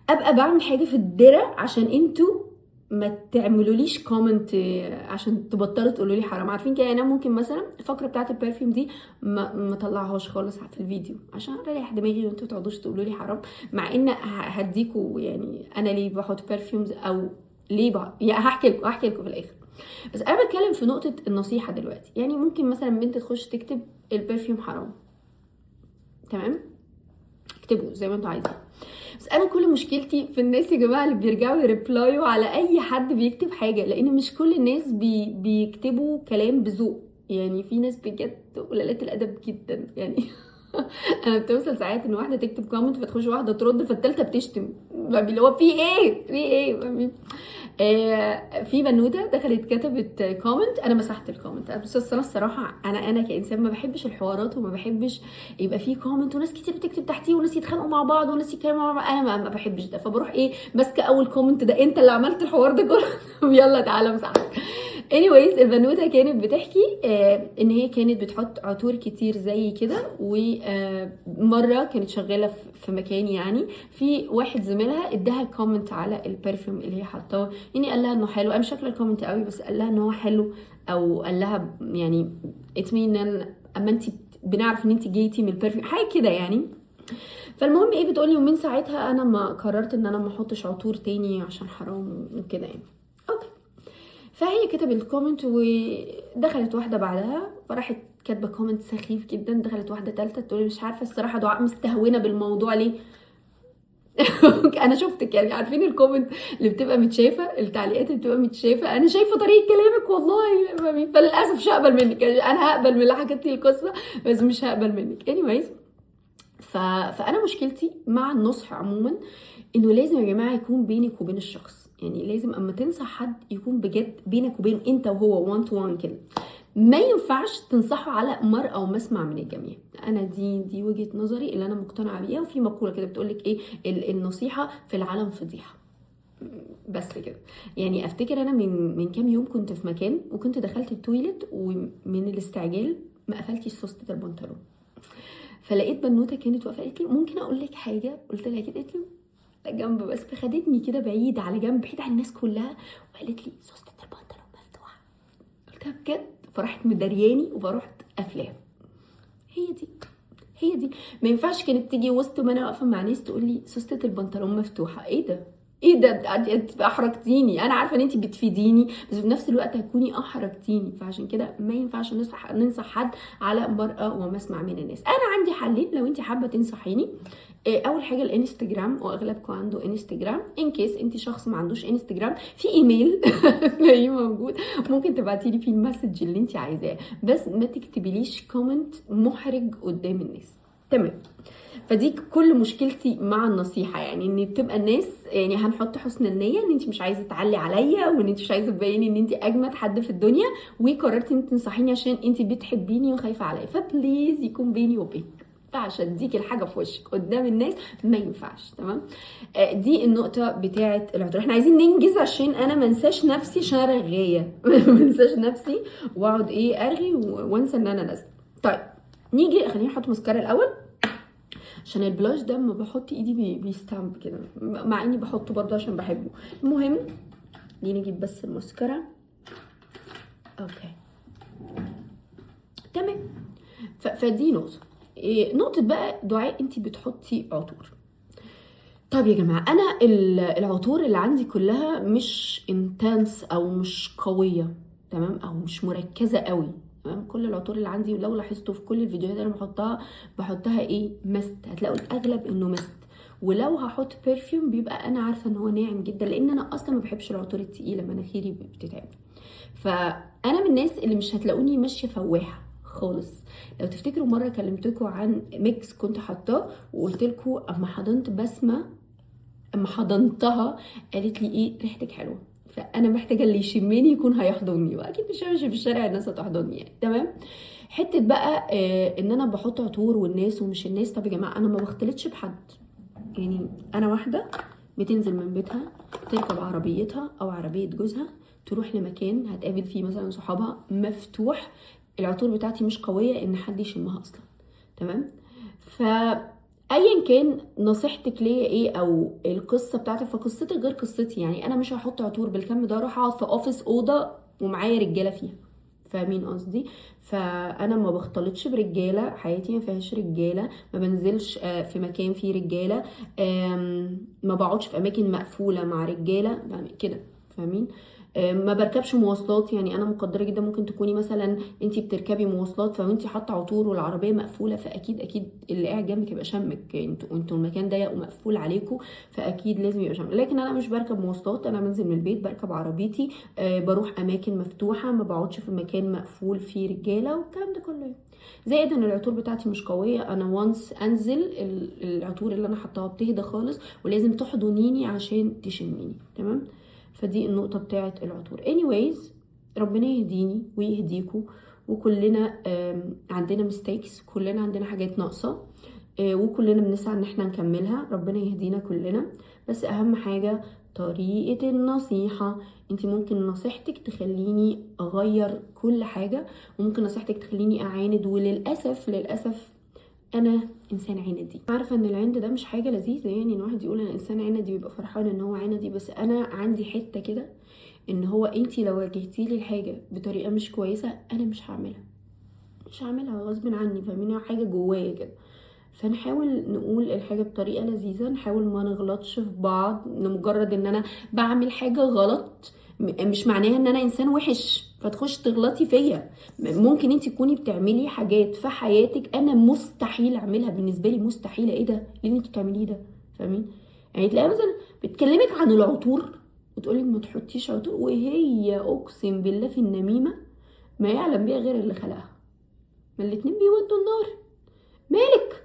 Speaker 1: ابقى بعمل حاجه في الدرة عشان انتوا ما تعملوليش كومنت عشان تبطلوا تقولوا لي حرام. عارفين كده يعني. انا ممكن مثلا الفقره بتاعه البرفيوم دي ما طلعهاش خالص في الفيديو عشان اريح دماغي وانتوا ما تقعدوش تقولوا لي حرام، مع ان هديكوا يعني انا ليه بحط برفيومز او ليه يعني هحكي لكم في الاخر. بس انا بتكلم في نقطه النصيحه دلوقتي. يعني ممكن مثلا بنت تخش تكتب البرفيوم حرام، تمام، اكتبوا زي ما انتوا عايزين. بس انا كل مشكلتي في الناس يا جماعه اللي بيرجعوا يريبلايوا على اي حد بيكتب حاجه، لان مش كل الناس بيكتبوا كلام بذوق. يعني في ناس بجد قلالات الادب جدا يعني. انا بتوصل ساعات ان واحده تكتب كومنت فتخش واحده ترد فالتالته بتشتم، اللي هو في ايه. في بنوته دخلت كتبت كومنت، انا مسحت الكومنت. بس انا الصراحه انا كانسان ما بحبش الحوارات، وما بحبش يبقى في كومنت وناس كتير بتكتب تحتيه وناس يتخانقوا مع بعض وناس يتكلموا مع بعض. انا ما بحبش ده، فبروح ماسكه اول كومنت ده، انت اللي عملت الحوار ده كله يلا تعالى مسحك. anyways البنوته كانت بتحكي ان هي كانت بتحط عطور كتير زي كده، ومره كانت شغاله في مكان، يعني في واحد زميلها اداها كومنت على البرفيوم اللي هي حاطاه، يعني قال لها انه حلو. انا مش فاكره الكومنت قوي، بس قال لها ان هو حلو، او قال لها يعني اتمين اما انت بنعرف ان انت جيتي من البرفيوم حاجه كده يعني. فالمهم بتقولي ومن ساعتها انا ما قررت ان انا ما احطش عطور تاني عشان حرام وكده يعني. اوكي، فهي كتبت الكومنت ودخلت واحده بعدها فراحت كاتبه كومنت سخيف جدا. دخلت واحده ثالثه تقول مش عارفه الصراحه دعاء مستهونه بالموضوع ليه. انا شفتك يعني، عارفين الكومنت اللي بتبقى متشافه، التعليقات اللي بتبقى متشافه، انا شايفه طريقه كلامك والله، فللاسف مش هقبل منك. انا هقبل من اللي حكيت لي القصه بس مش هقبل منك. anyways فانا مشكلتي مع النصح عموما انه لازم يا جماعه يكون بينك وبين الشخص، يعني لازم اما تنصح حد يكون بجد بينك وبين انت وهو 1 to 1 كده. ما ينفعش تنصحه على مرأى ومسمع من الجميع. انا دي وجهة نظري اللي انا مقتنعه بيها. وفي مقوله كده بتقولك ايه، النصيحه في العالم فضيحه. بس كده يعني. افتكر انا من كام يوم كنت في مكان وكنت دخلت التويلت ومن الاستعجال ما قفلتش سوسته البنطلون، فلقيت بنوته كانت واقفه قالت لي ممكن اقول لك حاجه؟ قلت لها كده، قالت لي جنب بس، فخدتني كده بعيد على جنب بعيد عن الناس كلها وقالت لي سوسته البنطلون مفتوحه. قلت لها بجد؟ فراحت مدرياني وفرحت قافلاها. هي دي ما ينفعش كانت تيجي وسط ما انا واقفه مع ناس تقول لي سوسته البنطلون مفتوحه. ايه ده انت احرجتيني. انا عارفه ان انت بتفيديني بس في نفس الوقت هتكوني احرجتيني. فعشان كده ما ينفعش ننصح حد على مرأى ومسمع من الناس. انا عندي حلين لو انت حابه تنصحيني. اول حاجه الانستجرام، واغلبكم عنده انستجرام. ان كيس انت شخص ما عندوش انستجرام، في ايميل تلاقيه موجود، ممكن تبعتي لي فيه المسج اللي انت عايزاه، بس ما تكتبيليش كومنت محرج قدام الناس. تمام. فدي كل مشكلتي مع النصيحه، يعني ان بتبقى الناس يعني هنحط حسن النيه ان انت مش عايزه تعلي عليا وان انت مش عايزه تبيني ان انت اجمد حد في الدنيا، وقررتي ان تنصحيني عشان انت بتحبيني وخايفه عليا. فبليز يكون بيني وبينك، ينفعش اديكي الحاجه في وشك قدام الناس، ما ينفعش. تمام. دي النقطه بتاعه العذر. احنا عايزين ننجز عشان انا ما انساش نفسي، عشان انا رغايه ما انساش نفسي واقعد ارغي وانسى ان انا نازله. طيب نيجي خليني احط ماسكارا الاول عشان البلاش ده لما بحط ايدي بيستامب كده، مع اني بحطه برضه عشان بحبه. المهم دي نجيب بس الماسكارا. اوكي تمام. فدي نقطه. نقطه بقى دعاء، انت بتحطي عطور. طب يا جماعه انا العطور اللي عندي كلها مش انتنس او مش قويه، تمام، او مش مركزه قوي. تمام. كل العطور اللي عندي لو لاحظتوا في كل الفيديوهات اللي انا بحطها مست، هتلاقوا الاغلب انه مست. ولو هحط برفيوم بيبقى انا عارفه ان هو ناعم جدا، لان انا اصلا ما بحبش العطور التقيله، مناخيري بتتعب. فانا من الناس اللي مش هتلاقوني ماشيه فواحه خالص. لو تفتكروا مره كلمتكم عن ميكس كنت حاطاه وقلت لكم اما حضنت بسمه، اما حضنتها قالت لي ريحتك حلوه. فانا محتاجه اللي يشمني يكون هيحضني، واكيد مش همشي في الشارع الناس هتحضني يعني. تمام. حته بقى ان انا بحط عطور والناس ومش الناس. طب يا جماعه انا ما بختلطش بحد، يعني انا واحده بتنزل من بيتها تركب عربيتها او عربيه جوزها تروح لمكان هتقابل فيه مثلا صحابها مفتوح، العطور بتاعتي مش قويه ان حد يشمها اصلا. تمام. ايا كان نصيحتك ليا او القصه بتاعتك، فقصتك غير قصتي. يعني انا مش هحط عطور بالكم ده اروح اقعد في اوفيس اوضه ومعايا رجاله فيها، فاهمين قصدي؟ فانا ما بختلطش برجاله، حياتي ما فيهاش رجاله، ما بنزلش في مكان فيه رجاله، ما بقعدش في اماكن مقفوله مع رجاله كده، فاهمين؟ ما بركبش مواصلات. يعني انا مقدره جدا ممكن تكوني مثلا انتي بتركبي مواصلات فانتي حاطه عطور والعربيه مقفوله، فاكيد اللي قاعد جنبك يبقى شمك، انتوا المكان ضيق ومقفول عليكم فاكيد لازم يبقى شمك. لكن انا مش بركب مواصلات، انا بنزل من البيت بركب عربيتي، بروح اماكن مفتوحه، ما بقعدش في مكان مقفول فيه رجاله والكلام ده كله. زائد ان العطور بتاعتي مش قويه، انا وانس انزل العطور اللي انا حطاها بتهدى خالص، ولازم تحضنيني عشان تشميني. تمام. فدي النقطة بتاعة العطور. anyways ربنا يهديني ويهديكوا، وكلنا عندنا مستيكس، كلنا عندنا حاجات ناقصة، وكلنا بنسعى ان احنا نكملها. ربنا يهدينا كلنا. بس اهم حاجة طريقة النصيحة. انت ممكن نصيحتك تخليني اغير كل حاجة، وممكن نصيحتك تخليني اعاند، وللأسف انا انسان عندي. عارفه ان العند ده مش حاجه لذيذه، يعني ان واحد يقول انا انسان عندي ويبقى فرحان ان هو عندي، بس انا عندي حته كده ان هو انتي لو واجهتي لي الحاجه بطريقه مش كويسه انا مش هعملها غصب عني، فاهمين؟ حاجه جوايا كده. فنحاول نقول الحاجه بطريقه لذيذه، نحاول ما نغلطش في بعض. لمجرد ان انا بعمل حاجه غلط مش معناها ان انا انسان وحش فتخش تغلطي فيا. ممكن انت تكوني بتعملي حاجات في حياتك انا مستحيل اعملها، بالنسبه لي مستحيله. ايه ده؟ ليه انت بتعمليه ده؟ فاهمين؟ يعني تلاقيها مثلا بتكلمك عن العطور وتقولك ما تحطيش عطور، وهي اقسم بالله في النميمه ما يعلم بيها غير اللي خلقها، ما الاتنين بيودوا النار، مالك؟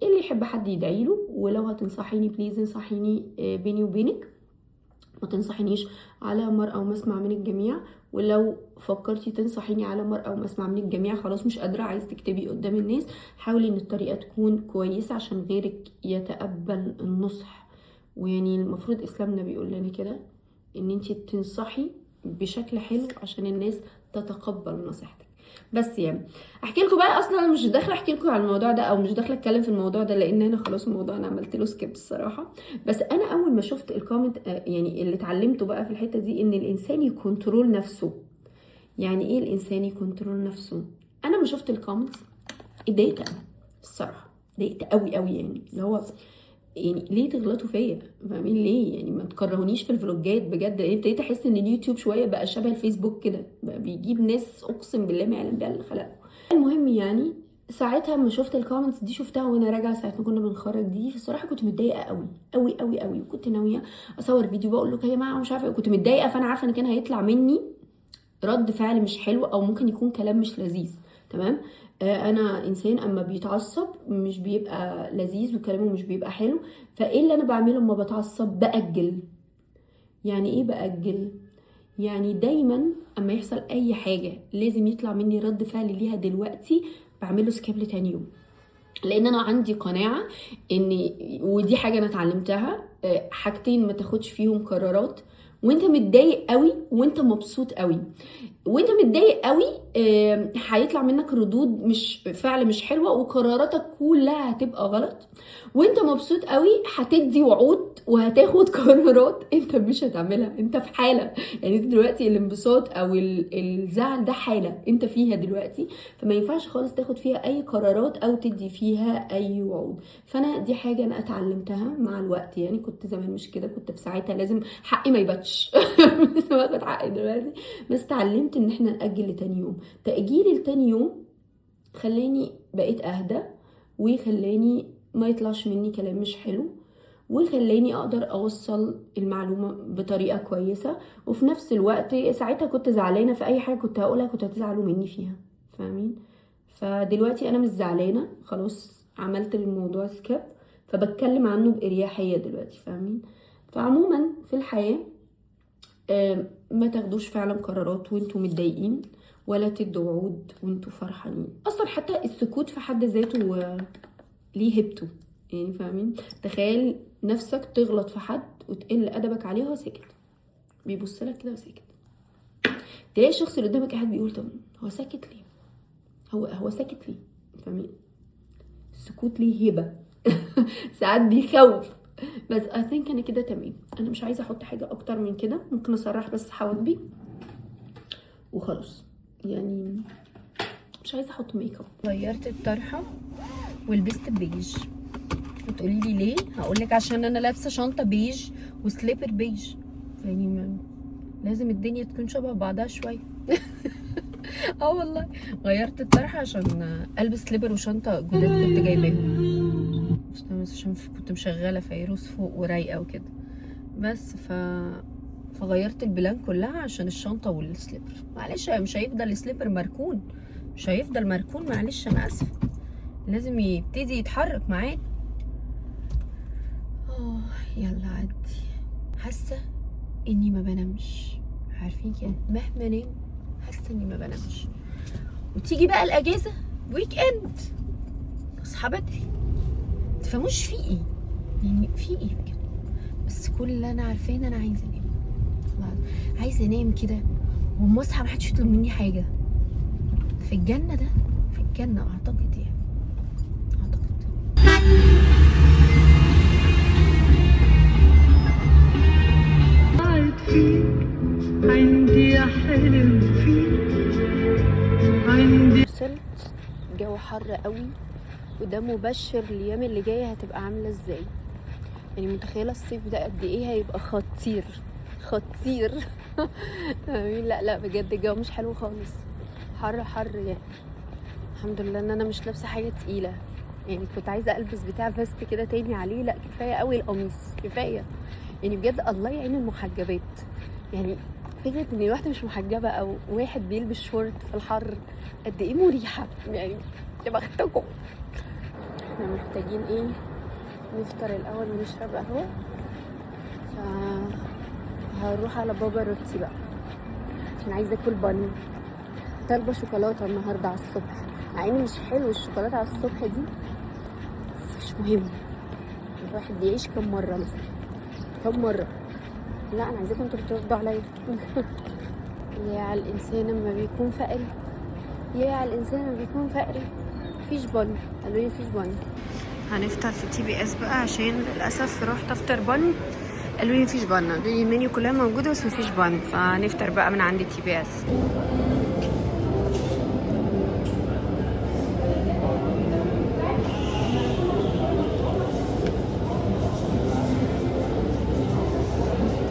Speaker 1: اللي يحب حد يدعيله، ولو هتنصحيني بليز انصحيني بيني وبينك، ما تنصحينيش على مرأى ومسمع من الجميع. ولو فكرتي تنصحيني على مرأى ومسمع من الجميع خلاص مش قادرة، عايز تكتبي قدام الناس، حاولي ان الطريقة تكون كويسة عشان غيرك يتقبل النصح. ويعني المفروض اسلامنا بيقول لنا كده ان انتي تنصحي بشكل حلو عشان الناس تتقبل نصيحتك. بس يعني احكي لكم بقى، اصلا انا مش داخله احكي لكم على الموضوع ده او مش داخله اتكلم في الموضوع ده لان انا خلاص الموضوع انا عملت له سكيب الصراحه. بس انا اول ما شفت الكومنت يعني اللي اتعلمته بقى في الحته دي ان الانسان يكنترول نفسه. يعني ايه الانسان يكنترول نفسه؟ انا ما شفت الكومنتس اتضايقت الصراحه، اتضايقت قوي قوي، يعني اللي هو يعني ليه تغلطوا فيا؟ فاهمين ليه؟ يعني ما تكرهونيش في الفلوجات بجد. يعني ابتديت احس ان اليوتيوب شويه بقى شبه الفيسبوك كده، بقى بيجيب ناس اقسم بالله ما يعلم بيها اللي خلقه. المهم يعني ساعتها ما شفت الكومنتس دي، شفتها وانا راجعه ساعه ما كنا بنخرج دي، الصراحه كنت متضايقه قوي قوي قوي قوي، وكنت ناويه اصور فيديو بقول لكم يا جماعه مش عارفه، كنت متضايقه، فانا عارفه ان كان هيطلع مني رد فعل مش حلو او ممكن يكون كلام مش لذيذ. تمام. انا انسان اما بيتعصب مش بيبقى لذيذ وكلامه مش بيبقى حلو. فايه اللي انا بعمله اما بتعصب؟ باجل. يعني ايه باجل؟ يعني دايما اما يحصل اي حاجه لازم يطلع مني رد فعل ليها دلوقتي، بعمله سكيب لتاني يوم. لان انا عندي قناعه ان، ودي حاجه انا اتعلمتها، حاجتين ما تاخدش فيهم قرارات وانت متضايق قوي وانت مبسوط قوي. وانت متضايق قوي هيطلع منك ردود مش فعل مش حلوه وقراراتك كلها هتبقى غلط. وانت مبسوط قوي هتدي وعود وهتاخد قرارات انت مش هتعملها، انت في حاله. يعني انت دلوقتي الانبساط او الزعل ده حاله انت فيها دلوقتي، فما ينفعش خالص تاخد فيها اي قرارات او تدي فيها اي وعود. فانا دي حاجه انا اتعلمتها مع الوقت. يعني كنت زمان مش كده، كنت في ساعتها لازم حقي ما يباتش بس باخد حقي دلوقتي. بس اتعلمت ان احنا نأجل لتاني يوم. تأجيلي لتاني يوم خلاني بقيت اهدى، وخلاني ما يطلعش مني كلام مش حلو، وخلاني اقدر اوصل المعلومة بطريقة كويسة. وفي نفس الوقت ساعتها كنت زعلانة في اي حاجة كنت هقولها كنت هتزعلوا مني فيها، فاهمين؟ فدلوقتي انا مش زعلانة خلاص، عملت الموضوع سكيب، فبتكلم عنه باريحية دلوقتي، فاهمين؟ فعموما في الحياة ما تاخدوش فعلا قرارات وانتوا متضايقين، ولا تدوا وعود وانتوا فرحانين. اصلا حتى السكوت في حد ذاته ليه هبته، يعني فاهمين؟ تخيل نفسك تغلط في حد وتقل ادبك عليه وهو ساكت، بيبص لك كده وساكت، تلاقي الشخص اللي قدامك قاعد بيقول طب هو ساكت ليه؟ هو ساكت ليه؟ فاهمين؟ السكوت ليه هبه ساعات بيخوف. بس I think انا كده تمام. انا مش عايزه احط حاجه اكتر من كده، ممكن اسرح بس حواجبي وخلاص، يعني مش عايزه احط ميك اب. غيرت الطرحه ولبست بيج. وتقولي لي ليه؟ هقول لك عشان انا لابسه شنطه بيج وسليبر بيج، يعني لازم الدنيا تكون شبه بعضها شويه والله غيرت الطرحه عشان البس سليبر وشنطه جداد كنت جايباهم، عشان كنت مشغله فيروز فوق ورايقه وكده. بس فغيرت البلان كلها عشان الشنطه والسليبر. معلش مش هيفضل السليبر مركون، مش هيفضل مركون، معلش انا اسفه، لازم يبتدي يتحرك معانا. يلا عدي. حاسه اني ما بنامش، عارفين كده مهما انام حاسه اني ما بنامش. وتيجي بقى الاجازه ويك اند اصحى بدري، تفهموش في ايه، يعني في ايه بجد. بس كل اللي انا عارفاه ان انا عايزه انام، عايزه انام كده واما اصحى محدش يطلب مني حاجه. في الجنه ده، في الجنه اعتقد، يعني اعتقد.
Speaker 8: عندي حلم فيك، عندي.
Speaker 6: وصلت، الجو حر قوي وده مبشر الايام اللي جايه هتبقى عامله ازاي. يعني متخيله الصيف ده قد ايه هيبقى خطير خطير لا بجد الجو مش حلو خالص، حر يعني. الحمد لله ان انا مش لابسه حاجه تقيله، يعني كنت عايزه البس بتاع فيست كده تاني عليه، لا كفايه قوي القميص كفايه. يعني بجد الله يعين المحجبات. يعني فكره ان واحده مش محجبه او واحد بيلبس شورت في الحر قد ايه مريحه، يعني يا بختكم. احنا محتاجين ايه؟ نفطر الاول ونشرب قهوه. هروح على بابا روتي بقى عشان عايزه اكل بن. طالبه شوكولاته النهارده على الصبح، مع ان مش حلو الشوكولاته على الصبح دي، بس مش مهم. الواحد بيعيش كم مره مثلا، كم مره. لا انا عايزاكم انتوا تردوا عليا. يا على الانسان لما بيكون فقري، يا على الانسان لما بيكون فقري. مفيش بن، قالوا لي مفيش بن. هنفطر في تي بي اس بقى عشان للاسف رحت افطر بن، قالوا لي مفيش بن، قالوا لي المنيو كلها موجوده بس مفيش بن، فنفطر بقى من عند تي بي اس.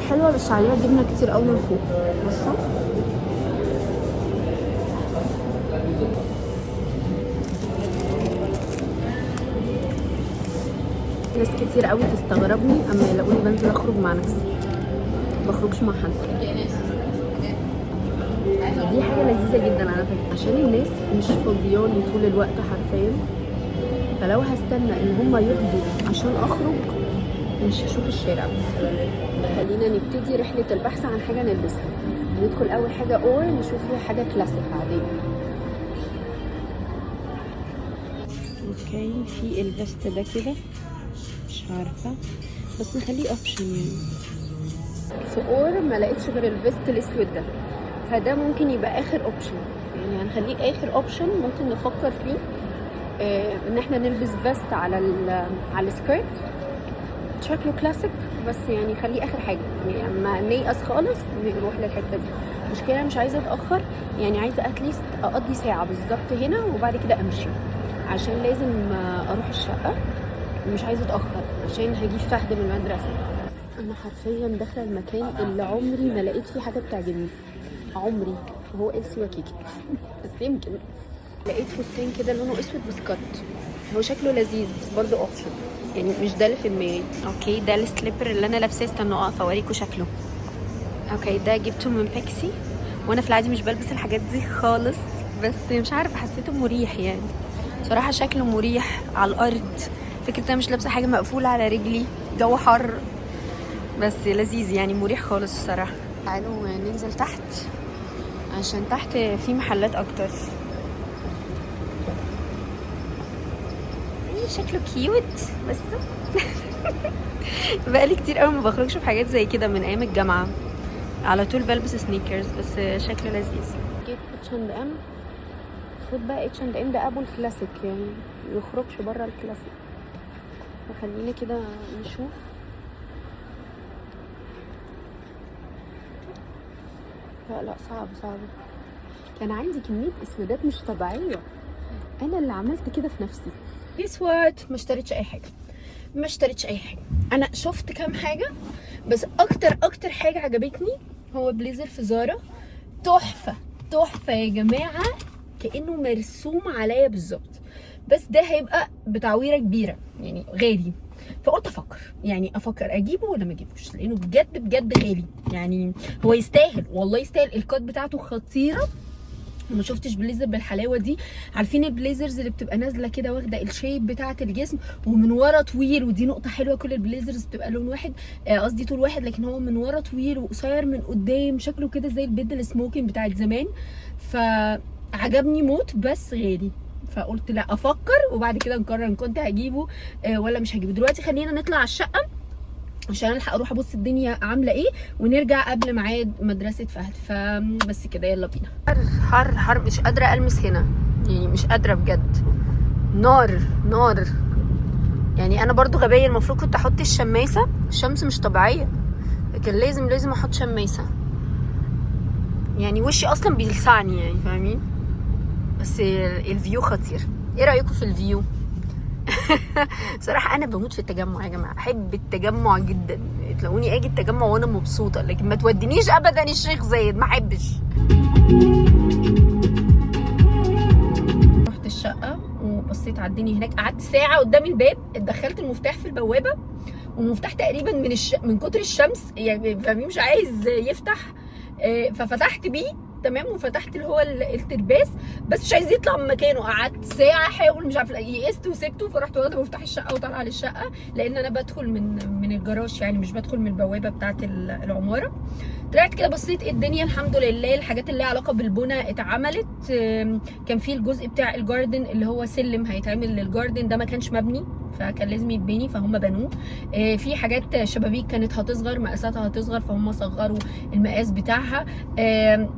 Speaker 6: حلوه بس عليها جبنه كتير قوي من فوق. بصوا ناس كتير قوي تستغربني اما يلاقوني بنزل اخرج مع نفسي، بخرجش مع حد. دي حاجه لذيذه جدا على فكره، عشان الناس مش فاضياني طول الوقت حرفيا، فلو هستنى ان هم يفضوا عشان اخرج مش هشوف الشارع. خلينا نبتدي رحله البحث عن حاجه نلبسها. ندخل اول حاجه اور نشوف فيها حاجه كلاسيك عاديه. اوكي في الفيست ده كده مش عارفه بس نخليه اوبشن. يعني في اور ما لقيتش غير الفيست الاسود ده، فده ممكن يبقى اخر اوبشن. يعني هنخليه اخر اوبشن ممكن نفكر فيه، ان احنا نلبس فيست على السكيرت شكله كلاسيك، بس يعني خليه اخر حاجه. يعني اما نيأس خالص نروح للحته دي. مشكله مش عايزه اتاخر، يعني عايزه اتليست اقضي ساعه بالظبط هنا وبعد كده امشي، عشان لازم اروح الشقه ومش عايزه اتاخر عشان هجيب فهد من المدرسه. انا حرفيا داخله المكان اللي عمري ما لقيت فيه حاجه بتعجبني، عمري. هو إلسي وكيكي بس يمكن لقيت فستان كده لونه اسود بسكت، هو شكله لذيذ بس برضه اوبشن، يعني مش ده اللي في دماغي. اوكي ده السليبر اللي انا لابساه، استنوا اقف اوريكم شكله. اوكي ده جبته من بيكسي، وانا في العادي مش بلبس الحاجات دي خالص، بس مش عارفه حسيته مريح. يعني صراحه شكله مريح على الارض، فكرة انا مش لابسه حاجه مقفوله على رجلي، جو حر بس لذيذ يعني، مريح خالص الصراحه. تعالوا ننزل تحت عشان تحت في محلات اكتر. شكله كيوت بس بقالي كتير قوي ما بخرجش بحاجات زي كده من ايام الجامعه، على طول بلبس سنيكرز، بس شكله لذيذ. جيت H&M، المفروض بقى H&M ده ابو الكلاسيك، يعني يخرجش بره الكلاسيك. فخلينا كده نشوف. لا صعب. كان عندي كميه اسودات مش طبيعيه، انا اللي عملت كده في نفسي. Guess what؟ ما اشتريتش اي حاجه. انا شفت كام حاجه، بس اكتر حاجه عجبتني هو بليزر في زارا. تحفه يا جماعه، كانه مرسوم عليا بالظبط، بس ده هيبقى بتعويره كبيره يعني غالي، فقلت افكر اجيبه ولا ما اجيبوش، لانه بجد غالي. يعني هو يستاهل، والله يستاهل. الكات بتاعته خطيره، ما شفتش بليزر بالحلاوه دي. عارفين البليزرز اللي بتبقى نازله كده واخده الشيب بتاعه الجسم ومن ورا طويل، ودي نقطه حلوه، كل البليزرز بتبقى لون واحد، قصدي طول واحد، لكن هو من ورا طويل وقصير من قدام، شكله كده زي البيد السموكين بتاعت زمان، فعجبني موت بس غالي. فقلت لا افكر وبعد كده نقرر ان كنت هجيبه ولا مش هجيبه. دلوقتي خلينا نطلع على الشقه عشان الحق اروح ابص الدنيا عامله ايه، ونرجع قبل ميعاد مدرسه فهد. فبس كده يلا بينا. حر مش قادره المس هنا، يعني مش قادره بجد. نار يعني. انا برضو غبيه، المفروض كنت احط الشماسه، الشمس مش طبيعيه، لكن لازم احط شماسه. يعني وشي اصلا بيلسعني يعني، فاهمين؟ بس الفيو خطير. ايه رايكم في الفيو؟ صراحه انا بموت في التجمع يا جماعه، احب التجمع جدا، تلاقوني اجي التجمع وانا مبسوطه، لكن ما تودينيش ابدا الشيخ زايد، ما احبش. رحت الشقه
Speaker 1: بصيت على الدنيا هناك، قعدت ساعه قدام الباب، اتدخلت المفتاح في البوابه والمفتاح تقريبا من كتر الشمس يعني فاهمين مش عايز يفتح، ففتحت بيه تمام، وفتحت اللي هو الترباس بس مش عايز يطلع من مكانه. قعدت ساعه احاول مش عارفه، يئست وسبته، فرحت واخده مفتاح الشقه وطالعه للشقه، لان انا بدخل من الجراج يعني مش بدخل من البوابه بتاعه العماره. طلعت كده بصيت الدنيا الحمد لله، الحاجات اللي ليها علاقه بالبنى اتعملت. كان في الجزء بتاع الجاردن اللي هو سلم هيتعمل للجاردن ده ما كانش مبني، فكان لازم يتبني فهم بنوه. في حاجات شبابيك كانت هتصغر، مقاساتها هتصغر فهم صغروا المقاس بتاعها.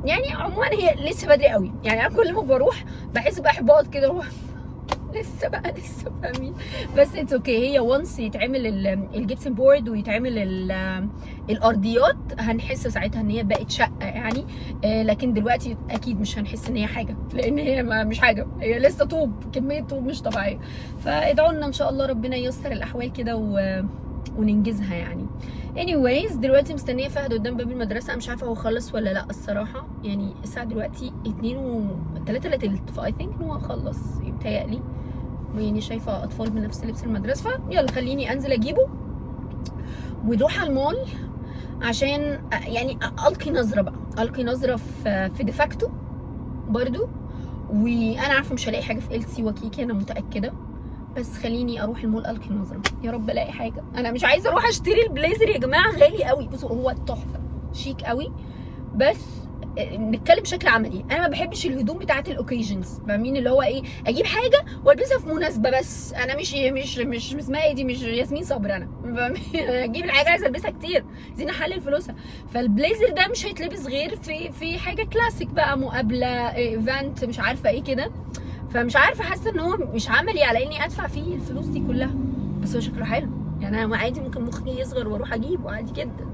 Speaker 1: يعني عموما هي لسه بدري قوي يعني، انا كل ما بروح بحس باحباط كده لسه فاهمين، بس اتس اوكي. هي وانس يتعمل الجبسن بورد ويتعمل الارضيات هنحس ساعتها ان هي بقت شقه يعني، لكن دلوقتي اكيد مش هنحس ان هي حاجه، لان هي مش حاجه، هي لسه طوب، كميه طوب مش طبيعيه. فادعوا لنا ان شاء الله ربنا ييسر الاحوال كده وننجزها يعني. anyways دلوقتي مستنيه فهد قدام باب المدرسه، انا مش عارفه هو خلص ولا لا الصراحه يعني، الساعه دلوقتي 2:03 فاي ثينك ان هو خلص يتهيألي يعني، شايفه اطفال بنفس لبس المدرسه. يلا خليني انزل اجيبه ونروح على المول عشان يعني القي نظره في ديفاكتو برضو، وانا عارفه مش هلاقي حاجه في LC وكيكي انا متاكده، بس خليني اروح المول القي نظره، يا رب الاقي حاجه. انا مش عايزه اروح اشتري البليزر يا جماعه، غالي قوي. بصوا هو تحفه شيك قوي، بس نتكلم بشكل عملي، انا ما بحبش الهدوم بتاعت الاوكيجنز، فاهمين اللي هو ايه، اجيب حاجه والبسها في مناسبه بس، انا مش اسمها ايه دي، مش ياسمين صبري انا اجيب الحاجه عايزه البسها كتير، عايزين احلل فلوسها. فالبليزر ده مش هيتلبس غير في حاجه كلاسيك بقى، مقابله، ايفنت، مش عارفه ايه كده، فمش عارفه، حاسه ان هو مش عملي على اني ادفع فيه الفلوس دي كلها، بس هو شكله حلو يعني، انا عادي ممكن مخي يصغر واروح اجيبه عادي جدا